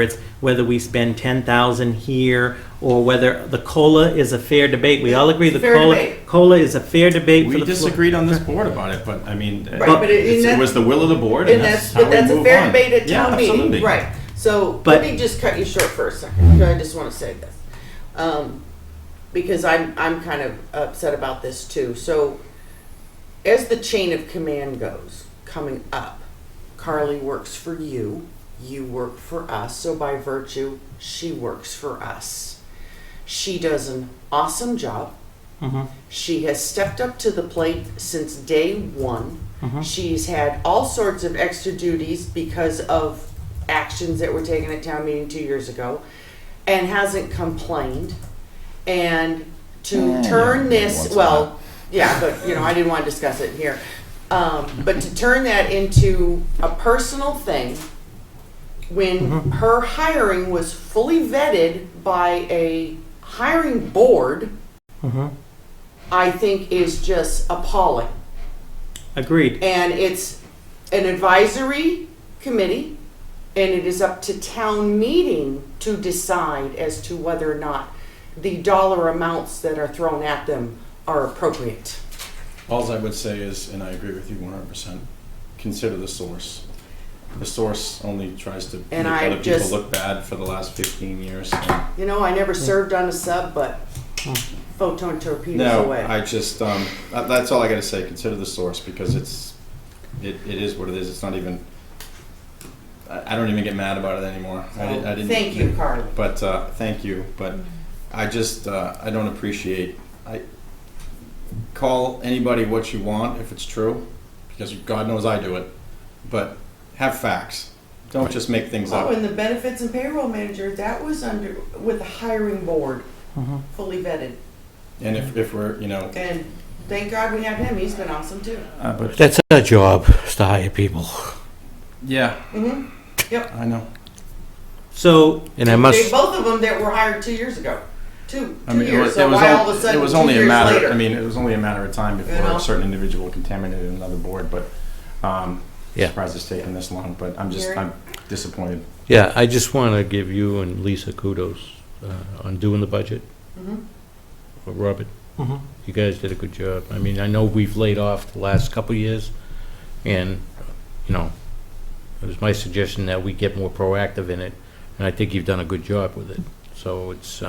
we spend 10,000 here or whether the COLA is a fair debate. We all agree the Fair debate. COLA is a fair debate. We for the disagreed on this board about it, but I mean, Right, but it was the will of the board, and that's how we that's a move fair on. debate at Yeah, town meeting, absolutely. right? So, But- let me just cut you short for a second, because I just want to say this. Because I'm kind of upset about this too. So, as the chain of command goes, coming up, Carly works for you, you work for us, so by virtue, she works for us. She does an awesome job. Mhm. She has stepped up to the plate since day one. Mhm. She's had all sorts of extra duties because of actions that were taken at town meeting 2 years ago, and hasn't complained. And to turn this, once in a well, yeah, but I didn't want to discuss it here. But to turn that into a personal thing, when her hiring was fully vetted by a hiring board, Mhm. I think is just appalling. Agreed. And it's an advisory committee, and it is up to town meeting to decide as to whether or not the dollar amounts that are thrown at them are appropriate. All I would say is, and I agree with you 100%, consider the source. The source only tries to And make I other people just- look bad for the last 15 years. I never served on a sub, but photon torpedoes No, away. I just, that's all I gotta say, consider the source, because it is what it is. It's not even, I don't even get mad about it anymore. I didn't. Thank you, Carly. But, thank you, but I just, I don't appreciate, call anybody what you want if it's true, because God knows I do it, but have facts. Don't just make things Oh, up. and the benefits and payroll manager, that was with the hiring board, fully vetted. And if we're, And thank God we have him, he's been awesome too. but, That's our job, is to hire people. yeah, Mm-hmm. Yep. I know. So, And I must, Both of them that were hired 2 years ago. Two I mean, years, so why all of a sudden it was 2 only a years matter. later? I mean, it was only a matter of time before You know? a certain individual contaminated another board. But Yeah. surprised it's taken this long. But I'm disappointed. yeah, I just want to give you and Lisa kudos on doing the budget. Mhm. Robert, you guys did a good job. I mean, I know we've laid off the last couple of years, and, it was my suggestion that we get more proactive in it, and I think you've done a good job with it. So it's,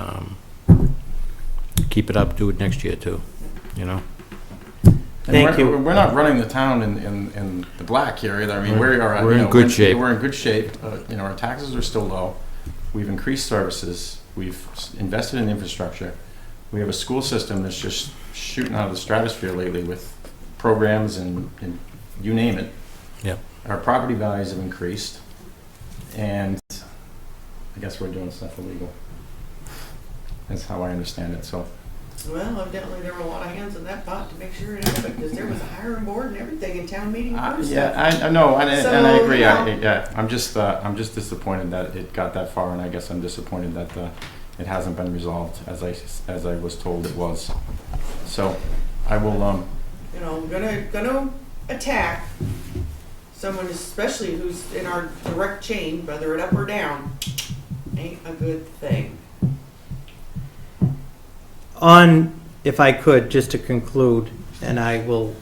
keep it up, do it next year too, And Thank you. We're not running the town in the black here either. I mean, We're in good shape. We're in good shape. Our taxes are still low. We've increased services. We've invested in infrastructure. We have a school system that's just shooting out of the stratosphere lately with programs and you name it. Yep. Our property values have increased, and I guess we're doing stuff illegal. That's how I understand it. So. Well, evidently there were a lot of hands in that pot to make sure it happened, because there was a hiring board and everything in town meeting. I know, and I So, agree. yeah. I'm just disappointed that it got that far, and I guess I'm disappointed that it hasn't been resolved as I was told it was. So, I will. Gonna attack someone, especially who's in our direct chain, whether it up or down, ain't a good thing. if I could, just to conclude, and I will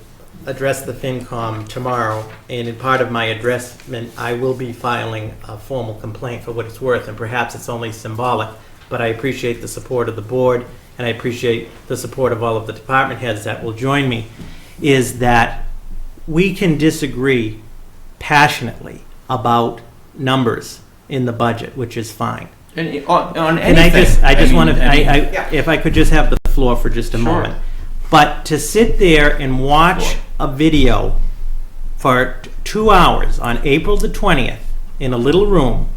address the FinCom tomorrow, and in part of my addressment, I will be filing a formal complaint for what it's worth, and perhaps it's only symbolic, but I appreciate the support of the board, and I appreciate the support of all of the department heads that will join me, is that we can disagree passionately about numbers in the budget, which is fine. And on And anything. I just want to, Yeah. if I could just have the floor for just a Sure. moment. But to sit there and watch a video for 2 hours on April the 20th in a little room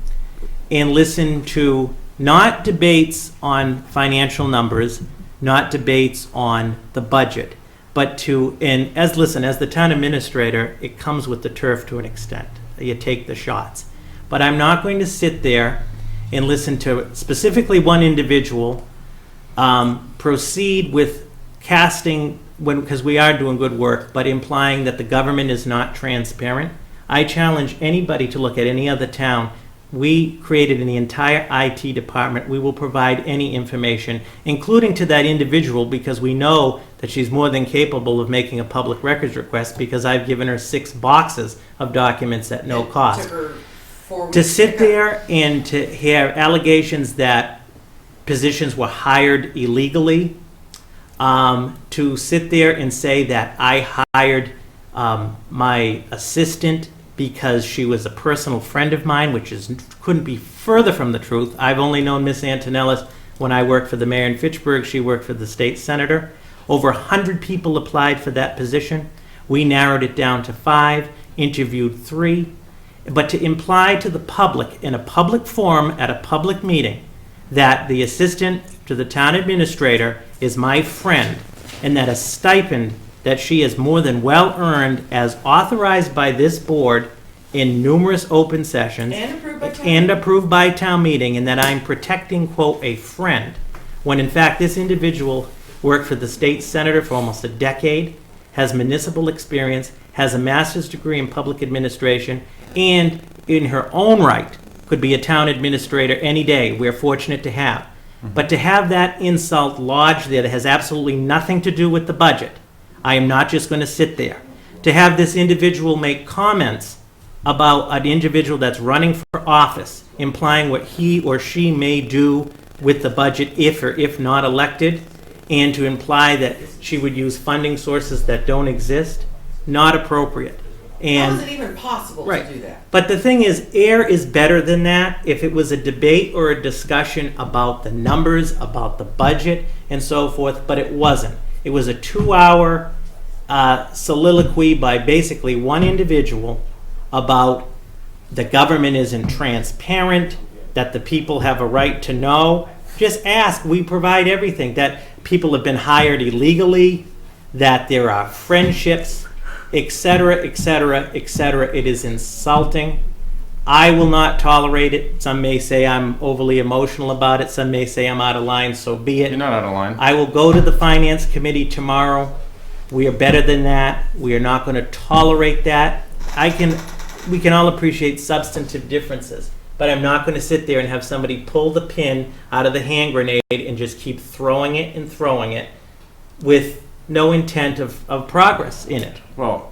and listen to not debates on financial numbers, not debates on the budget, but to, and as the town administrator, it comes with the turf to an extent. You take the shots. But I'm not going to sit there and listen to specifically one individual proceed with casting, because we are doing good work, but implying that the government is not transparent. I challenge anybody to look at any other town. We created in the entire IT department. We will provide any information, including to that individual, because we know that she's more than capable of making a public records request, because I've given her 6 boxes of documents at no cost. Took her 4 weeks To to sit pick up. there and to hear allegations that positions were hired illegally, to sit there and say that I hired my assistant because she was a personal friend of mine, which couldn't be further from the truth. I've only known Miss Antonellis when I worked for the mayor in Fitchburg. She worked for the state senator. Over 100 people applied for that position. We narrowed it down to 5, interviewed 3. But to imply to the public in a public forum at a public meeting that the assistant to the town administrator is my friend and that a stipend that she has more than well earned as authorized by this board in numerous open sessions And approved by town. and approved by town meeting, and that I'm protecting, quote, a friend, when in fact this individual worked for the state senator for almost a decade, has municipal experience, has a master's degree in public administration, and in her own right could be a town administrator any day. We're fortunate to have. But to have that insult lodged there that has absolutely nothing to do with the budget, I am not just going to sit there. To have this individual make comments about an individual that's running for office, implying what he or she may do with the budget if or if not elected, and to imply that she would use funding sources that don't exist, not appropriate. How And is it even possible Right. to do that? but the thing is, Ayer is better than that. If it was a debate or a discussion about the numbers, about the budget, and so forth, but it wasn't. It was a 2-hour soliloquy by basically one individual about the government isn't transparent, that the people have a right to know. Just ask. We provide everything. That people have been hired illegally, that there are friendships, etc., etc., etc. It is insulting. I will not tolerate it. Some may say I'm overly emotional about it. Some may say I'm out of line, so be it. You're not out of line. I will go to the Finance Committee tomorrow. We are better than that. We are not going to tolerate that. We can all appreciate substantive differences, but I'm not going to sit there and have somebody pull the pin out of the hand grenade and just keep throwing it with no intent of progress in it. Well,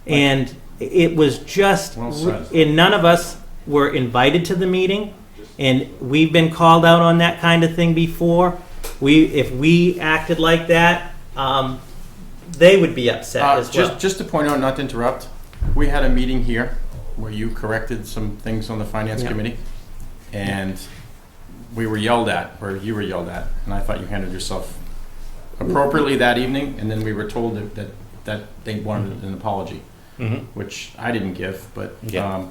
And it was just, Well said. and none of us were invited to the meeting, and we've been called out on that kind of thing before. If we acted like that, they would be upset as well. just to point out, not to interrupt, we had a meeting here where you corrected some things on the finance Yeah. committee, and we were yelled at, or you were yelled at, and I thought you handled yourself appropriately that evening, and then we were told that they wanted an apology, which I didn't give, but Yeah.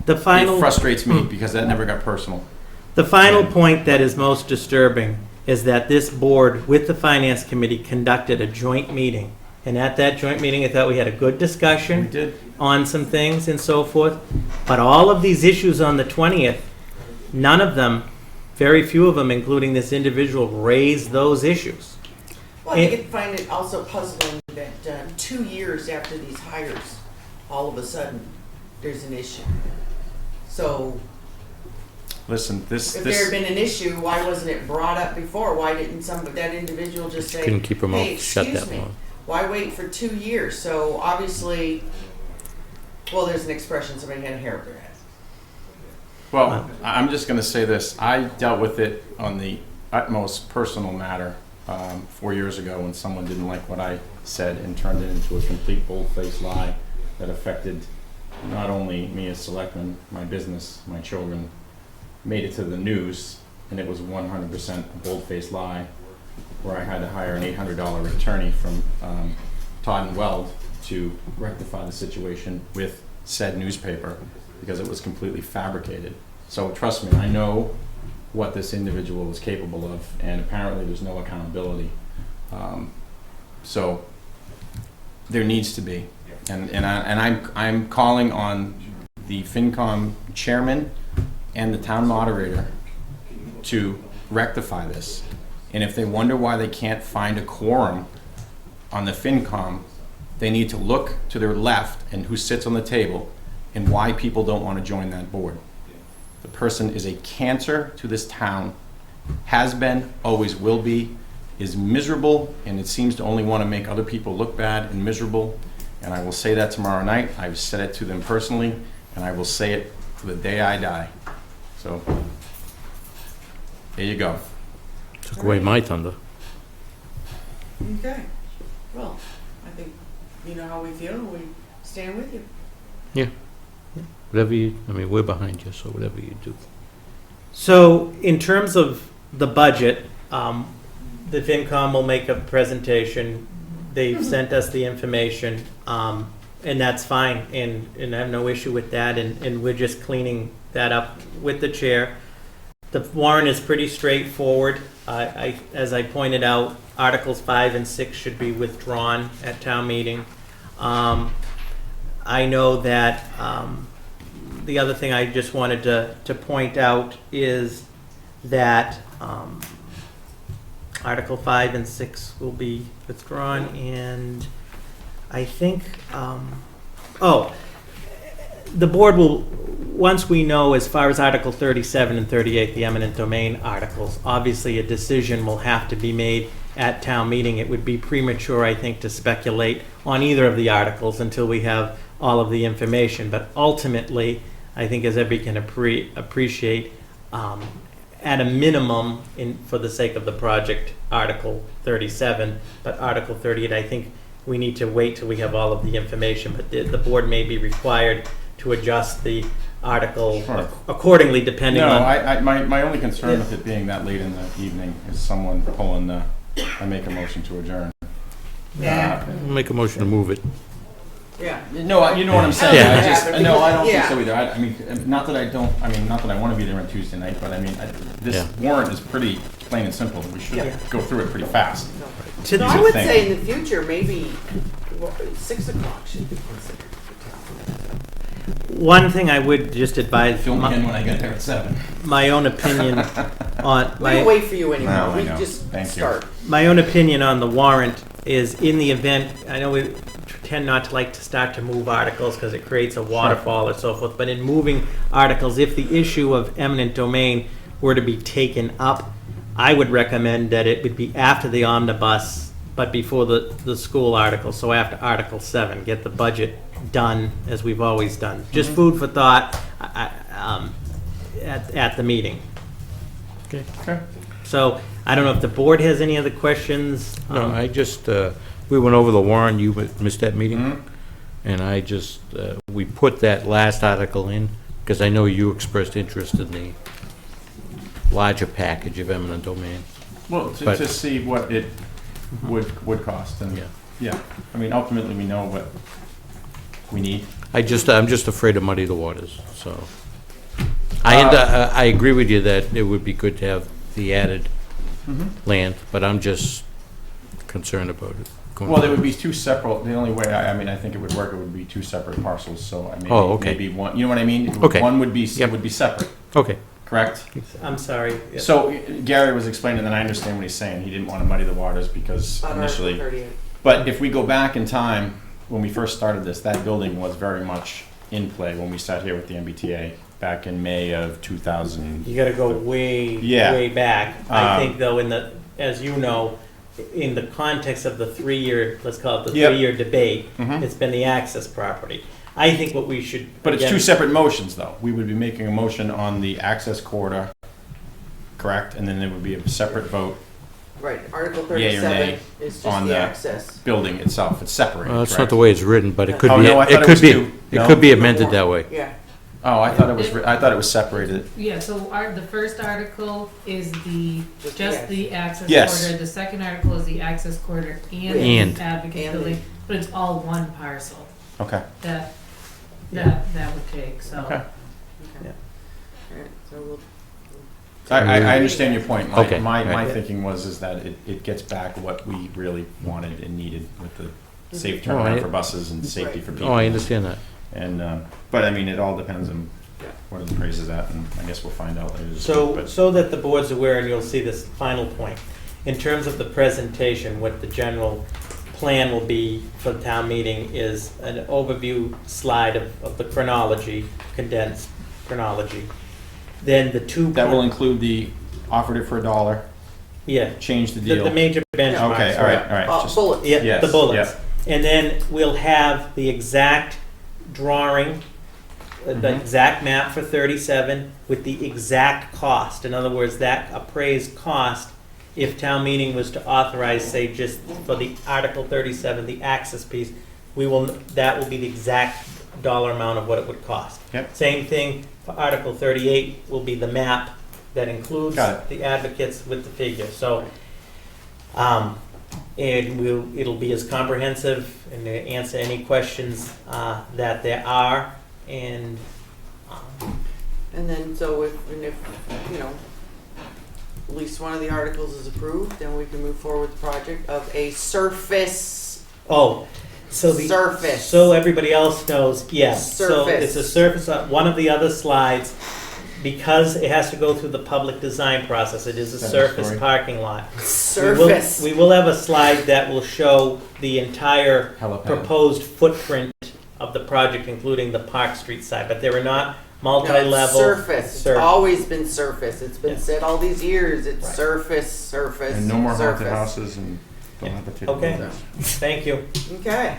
The final, it frustrates me because that never got personal. the final point that is most disturbing is that this board, with the Finance Committee, conducted a joint meeting. And at that joint meeting, I thought we had a good discussion We did. on some things and so forth. But all of these issues on the 20th, none of them, very few of them, including this individual, raised those issues. Well, I think I find it also puzzling that 2 years after these hires, all of a sudden, there's an issue. So Listen, if there had been an issue, why wasn't it brought up before? Why didn't that individual just say, Couldn't keep her mouth hey, shut excuse that me, long. why wait for 2 years? So obviously, well, there's an expression, somebody had hair up their head. Well, I'm just going to say this. I dealt with it on the utmost personal matter 4 years ago when someone didn't like what I said and turned it into a complete bold-faced lie that affected not only me as selectman, my business, my children, made it to the news, and it was 100% a bold-faced lie where I had to hire an $800 attorney from Todd and Weld to rectify the situation with said newspaper because it was completely fabricated. So trust me, I know what this individual is capable of, and apparently there's no accountability. So there needs to be, and I'm calling on the FinCom chairman and the town moderator to rectify this. And if they wonder why they can't find a quorum on the FinCom, they need to look to their left and who sits on the table and why people don't want to join that board. The person is a cancer to this town, has been, always will be, is miserable, and it seems to only want to make other people look bad and miserable. And I will say that tomorrow night. I've said it to them personally, and I will say it to the day I die. So, there you go. Took away my thunder. Okay. Well, I think you know how we feel, and we stand with you. Whatever you, I mean, we're behind you, so whatever you do. So in terms of the budget, the FinCom will make a presentation. They've sent us the information, and that's fine, and I have no issue with that, and we're just cleaning that up with the chair. The warrant is pretty straightforward. As I pointed out, Articles 5 and 6 should be withdrawn at town meeting. I know that the other thing I just wanted to point out is that Article 5 and 6 will be withdrawn, and I think, the board will, once we know as far as Article 37 and 38, the eminent domain articles, obviously a decision will have to be made at town meeting. It would be premature, I think, to speculate on either of the articles until we have all of the information. But ultimately, I think as everybody can appreciate, at a minimum, for the sake of the project, Article 37, but Article 38, I think we need to wait till we have all of the information. But the board may be required to adjust the article Sure. accordingly, depending No, on... my only concern with it being that late in the evening is someone pulling the, I make a motion to adjourn. Yeah. Make a motion to move it. Yeah. No, you know what I'm saying. Yeah. I just, no, I don't Yeah. think so either. I mean, not that I want to be there on Tuesday night, but I mean, this Yeah. warrant is pretty plain and simple. We should Yeah. go through it pretty fast. To No, You I should would think. say in the future, maybe 6 o'clock should be considered for town. One thing I would just advise, Fill me in when I get there at 7. my own opinion on... We don't wait for you anymore. No, I We know. just Thank you. start. My own opinion on the warrant is, in the event, I know we tend not to like to start to move articles because it creates a waterfall or so forth, but in moving articles, if the issue of eminent domain were to be taken up, I would recommend that it would be after the omnibus, but before the school article, so after Article 7, get the budget done as we've always done. Just food for thought at the meeting. Okay. So I don't know if the board has any other questions. No, I just, we went over the warrant, you missed that meeting, Mhm. and I just, we put that last article in, because I know you expressed interest in the larger package of eminent domain. Well, But- to see what it would cost, and Yeah. yeah, I mean, ultimately we know what we need. I'm just afraid to muddy the waters, so. I agree with you that it would be good to have the added land, but I'm just concerned about it. going Well, there would forward. be two separate. The only way I think it would work. It would be two separate parcels. So I mean, Oh, okay. maybe one. You know what I mean? Okay. One would be Yep. would be separate. Okay, Correct. I'm sorry. So Gary was explaining, and I understand what he's saying. He didn't want to muddy the waters because On Article initially. 38. But if we go back in time, when we first started this, that building was very much in play when we sat here with the MBTA back in May of 2000. You gotta go way, Yeah. way back. I Um, think though, as you know, in the context of the 3-year, let's call it the Yep. 3-year debate, Mhm. it's been the access property. I think what we should. But it's again- two separate motions, though. We would be making a motion on the access corridor, correct? And then there would be a separate vote, Right, Article Yea or 37 nay is just on the the- access. building itself. It's separated, Well, it's not correct? the way it's written, but it could Oh, be, no, I thought it it could was be, two. it No? could be amended that way. Yeah. Oh, I thought it was separated. Yeah, so the first article is just the access Yes. corridor, the second article is the access corridor And. the advocate And. building, but it's all one parcel Okay. that would take, so. Okay. All right, so we'll. I understand your point. Okay, My right. thinking was that it gets back what we really wanted and needed with the safe Oh, turnaround I- for buses and safety Right. for people. Oh, I understand that. And, but I mean, it all depends on Yeah. what are the prices at, and I guess we'll find out later this week. So, But so that the board's aware, and you'll see this final point, in terms of the presentation, what the general plan will be for the town meeting is an overview slide of the chronology, condensed chronology. Then the two. that will include the offered it for $1, Yeah, change the the deal. major benchmarks. Okay, all right. Just- Bullets. Yeah, Yes, the bullets. yeah. And then we'll have the exact drawing, the Mhm. exact map for 37 with the exact cost. In other words, that appraised cost, if town meeting was to authorize, say, just for the Article 37, the access piece, that will be the exact dollar amount of what it would cost. Yep. Same thing for Article 38 will be the map that includes Got it. the advocates with the figure. So, and it'll be as comprehensive and to answer any questions that there are. And And then, so if, you know, at least one of the articles is approved, then we can move forward with the project of a surface. surface. So everybody else knows, yes. So Surface. it's a surface on one of the other slides. Because it has to go through the public design process, it is a That's surface story. parking lot. Surface. We will have a slide that will show the entire Helipad. proposed footprint of the project, including the Park Street side, but there are not No, it's multi-level. surface. It's Sur- always been surface. It's been Yeah. said all these years. It's Right. surface, And no more haunted surface. houses and dilapidated Okay. buildings. Thank you. Okay.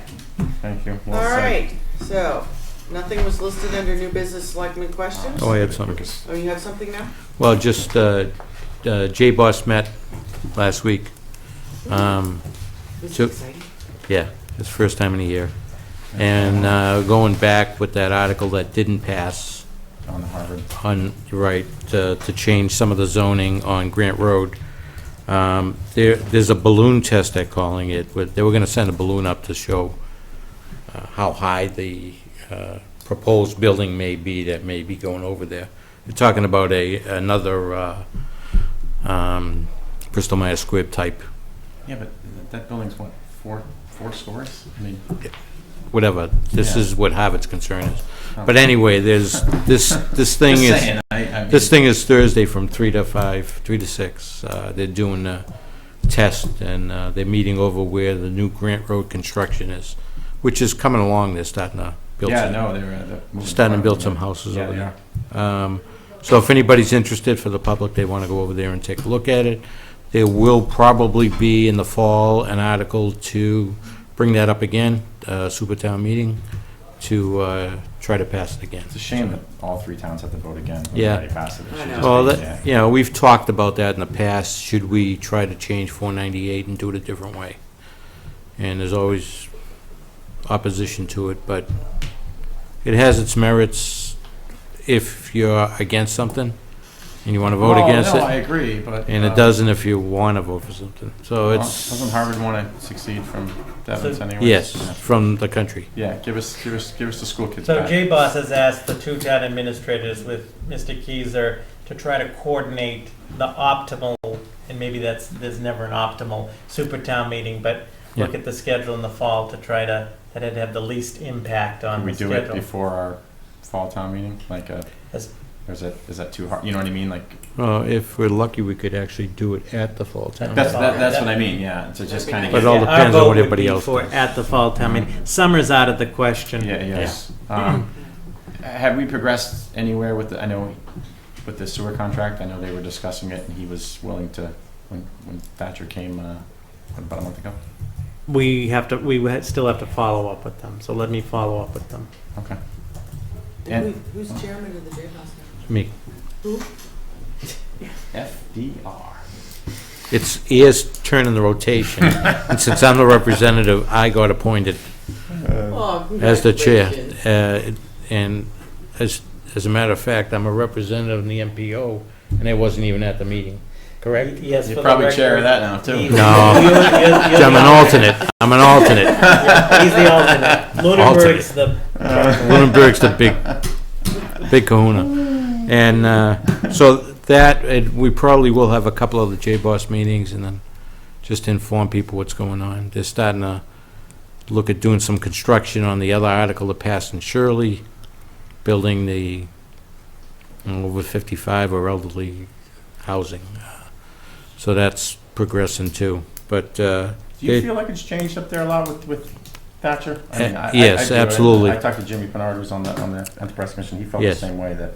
Thank you. All right. So, nothing was listed under new business selectment questions? Oh, I had something. Oh, you have something now? Well, just, J-Boss met last week. This is So- exciting. Yeah, it's the first time in a year. And going back with that article that didn't pass On the Harvard. on, right, to change some of the zoning on Grant Road, there's a balloon test, they're calling it. They were going to send a balloon up to show how high the proposed building may be that may be going over there. They're talking about another Bristol Myers Squibb type, Yeah, but that building's what, four stories? I mean, whatever. This Yeah. is what Harvard's concern is. Oh. But anyway, there's this thing just is. saying, I mean, This thing is Thursday from 3 to 6. They're doing a test, and they're meeting over where the new Grant Road construction is, which is coming along. They're starting to build Yeah, some, no, they're moving starting to forward, build some yeah. houses Yeah, over they there. are. So if anybody's interested, for the public, they want to go over there and take a look at it. There will probably be in the fall an article to bring that up again, Super Town meeting, to try to pass it again. It's a shame that all three towns have to vote again. Yeah. They passed it. It I should know. just Well, be- that, you know, we've talked about that in the past. Should we try to change 498 and do it a different way? And there's always opposition to it, but it has its merits if you're against something and you want to vote Well, against no, I it, agree, but. and it doesn't if you want to vote for something. So well, it's, Doesn't Harvard want to succeed from Devon's anyway? yes, from the country. Yeah, give us the school kids So back. J-Boss has asked the two town administrators with Mr. Keyser to try to coordinate the optimal, and maybe there's never an optimal super town meeting, but look Yeah. at the schedule in the fall to try to, that it'd have the least impact on Can we the do it schedule. before our fall town meeting? Like, As- or is that too hard? You know what I mean? Like, Well, if we're lucky, we could actually do it at the fall town. that's Fall. what I mean, yeah, to just kind of But get. it all Yeah, our depends on vote what would everybody be else for does. At the fall town meeting. Summer's out of the question. Yeah, yes. Have we progressed anywhere with I know, with the sewer contract? I know they were discussing it, and he was willing to, when Thatcher came about a month ago? We still have to follow up with them, so let me follow up with them. Okay. And Who's chairman of the J House now? Me. Who? FDR. It's Ayer's turn in the rotation, and since I'm the representative, I got appointed Oh, as the chair. congratulations. And as a matter of fact, I'm a representative in the MPO, and I wasn't even at the meeting, correct? Yes, You're for the probably record, chair of that now, too. he's- No. you're I'm the an alternate. I'm an alternate. He's the alternate. Lunenburg's the. Lunenburg's the big kahuna. And so that, we probably will have a couple of the J-Boss meetings and then just inform people what's going on. They're starting to look at doing some construction on the other article that passed in Shirley, building the over 55 or elderly housing. So that's progressing too. But Do you feel like it's changed up there a lot with Thatcher? Yes, do. absolutely. I talked to Jimmy Pinard, who's on the Enterprise Commission. He felt Yes. the same way, that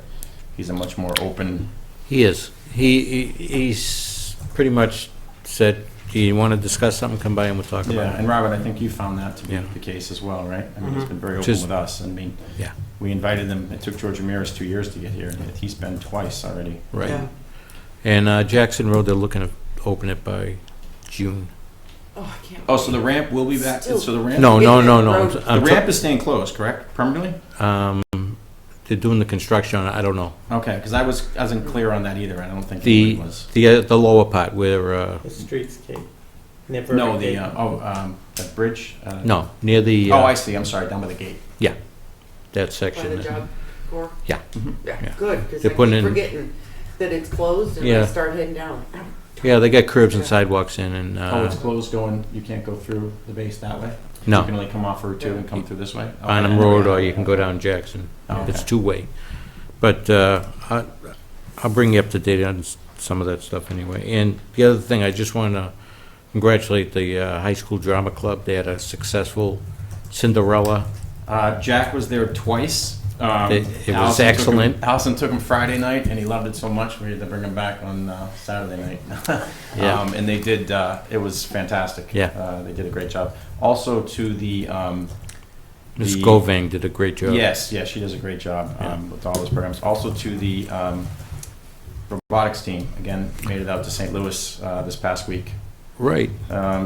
he's a much more open. He is. He's pretty much said, do you want to discuss something, come by and we'll talk Yeah, about it. and Robert, I think you found that to be Yeah. the case as well, right? I mean, he's been very open Just- with us. I mean, Yeah. we invited him. It took George Ramirez 2 years to get here, and he's been twice already. Right. Yeah. And Jackson Road, they're looking to open it by June. Oh, I can't. Oh, so the ramp will be back? Still- So the ramp? No. The I'm ramp is staying closed, correct? Permanently? They're doing the construction on it, I don't know. Okay, because I wasn't clear on that either. I don't think anybody was. The lower part where, The streetscape. No, the bridge? no, near the, Oh, I see. I'm sorry, down by the gate. that By section. the job corps? Yeah. Yeah, Yeah. good, because They're I keep putting in- forgetting that it's closed and I Yeah. start heading down. Yeah, they got curbs and sidewalks in and, Oh, it's closed going, you can't go through the base that way? You no, can only come off Route 2 and come through this way? Okay. Arnhem Road, or you can go down Jackson. Oh, okay. It's two-way. But I'll bring you up to date on some of that stuff anyway. And the other thing, I just want to congratulate the high school drama club. They had a successful Cinderella. Jack was there twice. It was Allison took excellent. him- Allison took him Friday night, and he loved it so much, we had to bring him back on Saturday night. Yeah. And they did, it was fantastic. Yeah. They did a great job. Also to the... Ms. the- Govang did a great job. Yes, she does a great job Yeah. with all those programs. Also to the robotics team, again, made it out to St. Louis this past week. Right.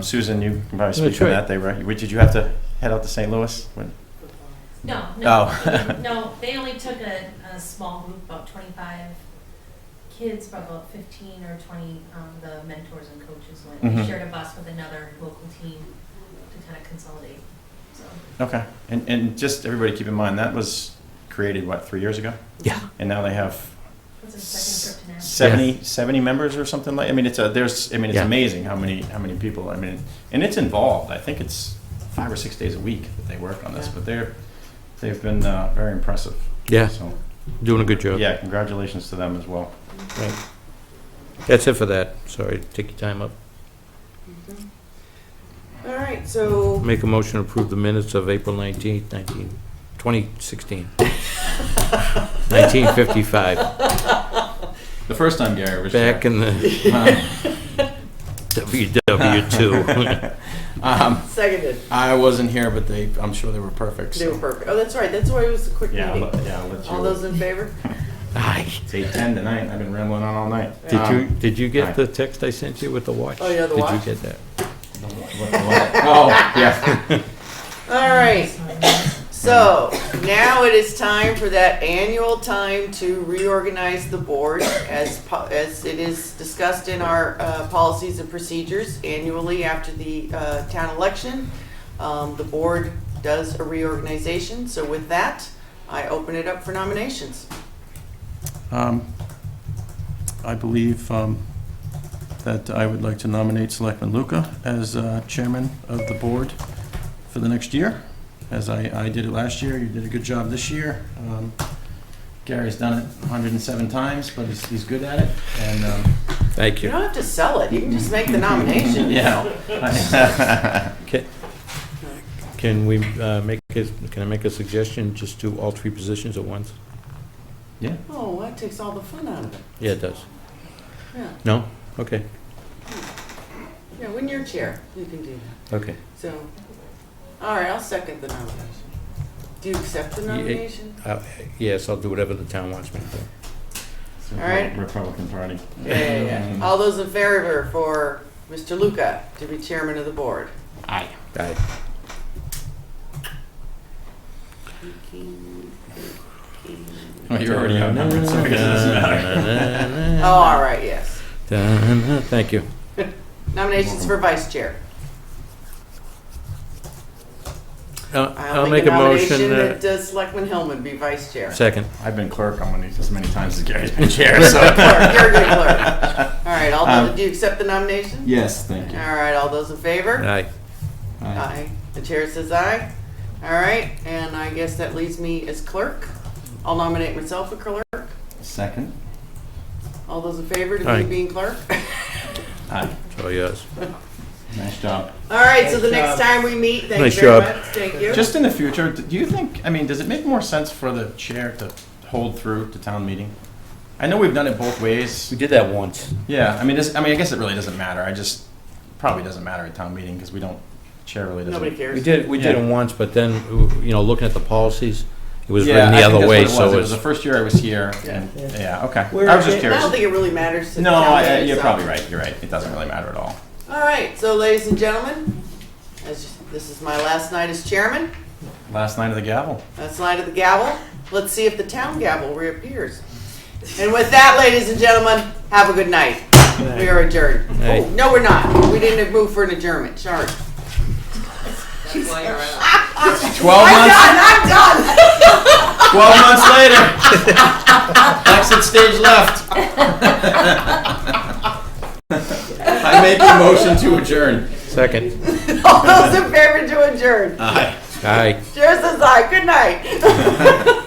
Susan, you can probably speak That's to right. that. Did you have to head out to St. Louis? No, Oh. no, they only took a small group, about 25 kids, but about 15 or 20, the mentors and coaches went. Mhm. They shared a bus with another local team to kind of consolidate, so. Okay, and just everybody keep in mind, that was created, 3 years ago? Yeah. And now they have What's the second trip to now? 70 members or something like, it's Yeah. amazing how many people, and it's involved. I think it's 5 or 6 days a week that they work on this, Yeah. but they've been very impressive. Yeah, So, doing a good job. yeah, congratulations to them as well. Right. That's it for that. Sorry to take your time up. All right, so, Make a motion to approve the minutes of April 19th, 2016. 1955. The first time Gary was Back here. in the WW2. seconded, I wasn't here, but I'm sure they were perfect. they So. were perfect. Oh, that's right, that's why it was a quick Yeah, meeting. I'll let you. All those in favor? Aye. It's 8:10 tonight. I've been rambling on all night. Did you Aye. get the text I sent you with the watch? Oh, yeah, the watch? Did you get that? Oh, yeah. All right, so now it is time for that annual time to reorganize the board as it is discussed in our policies and procedures annually after the town election. The board does a reorganization, so with that, I open it up for nominations. I believe that I would like to nominate Selectman Luca as chairman of the board for the next year, as I did it last year. You did a good job this year. Gary's done it 107 times, but he's good at it. And Thank You you. don't have to sell it, you can just make the nomination. yeah, Can I make a suggestion, just do all three positions at once? yeah. Oh, that takes all the fun out of it. Yeah, it does. Yeah. No? Okay. Yeah, when you're chair, you can do that. Okay. So, all right, I'll second the nomination. Do you accept the nomination? Yes, I'll do whatever the town wants me to do. All right. Republican Party. Yeah. All those in favor for Mr. Luca to be chairman of the board? Aye. Well, you're already outnumbered, so I guess it doesn't matter. Oh, all right, yes. Thank you. Nominations for vice chair. I'll make a motion. that Selectman Hillman be vice chair. Second. I've been clerk on one of these as many times as Gary's been chair, so. Clerk, you're a good clerk. All right, do you accept the nomination? Yes, thank you. All right, all those in favor? Aye. Aye. The chair says aye. All right, and I guess that leaves me as clerk. I'll nominate myself for clerk. Second. All those in favor to Aye. me being clerk? Aye. It's all yours. Nice job. All right, so Nice the next job. time we meet, thank Nice you very job. much. Thank you. Just in the future, do you think, I mean, does it make more sense for the chair to hold through to town meeting? I know we've done it both ways. We did that once. Yeah, I mean, I guess it really doesn't matter. Probably doesn't matter at town meeting because we don't, chair really doesn't. Nobody cares. We did it once, but then, looking at the policies, it was Yeah, written the I think other that's way, what so It it was the was. first year I was here, Yeah. and, yeah, okay. Where I was is just it? I curious. don't think it really matters to No, town meeting, you're so. probably right. You're right. It doesn't really matter at all. All right, so ladies and gentlemen, this is my last night as chairman. Last night of the gavel. Last night of the gavel. Let's see if the town gavel reappears. And with that, ladies and gentlemen, have a good night. We are adjourned. Hey. Oh, no, we're not. We didn't move for an adjournment. Sorry. 12 I'm months. done. I'm done. 12 months later. Exit stage left. I make a motion to adjourn. Second. All those in favor to adjourn. Aye. Aye. Chair says aye. Good night.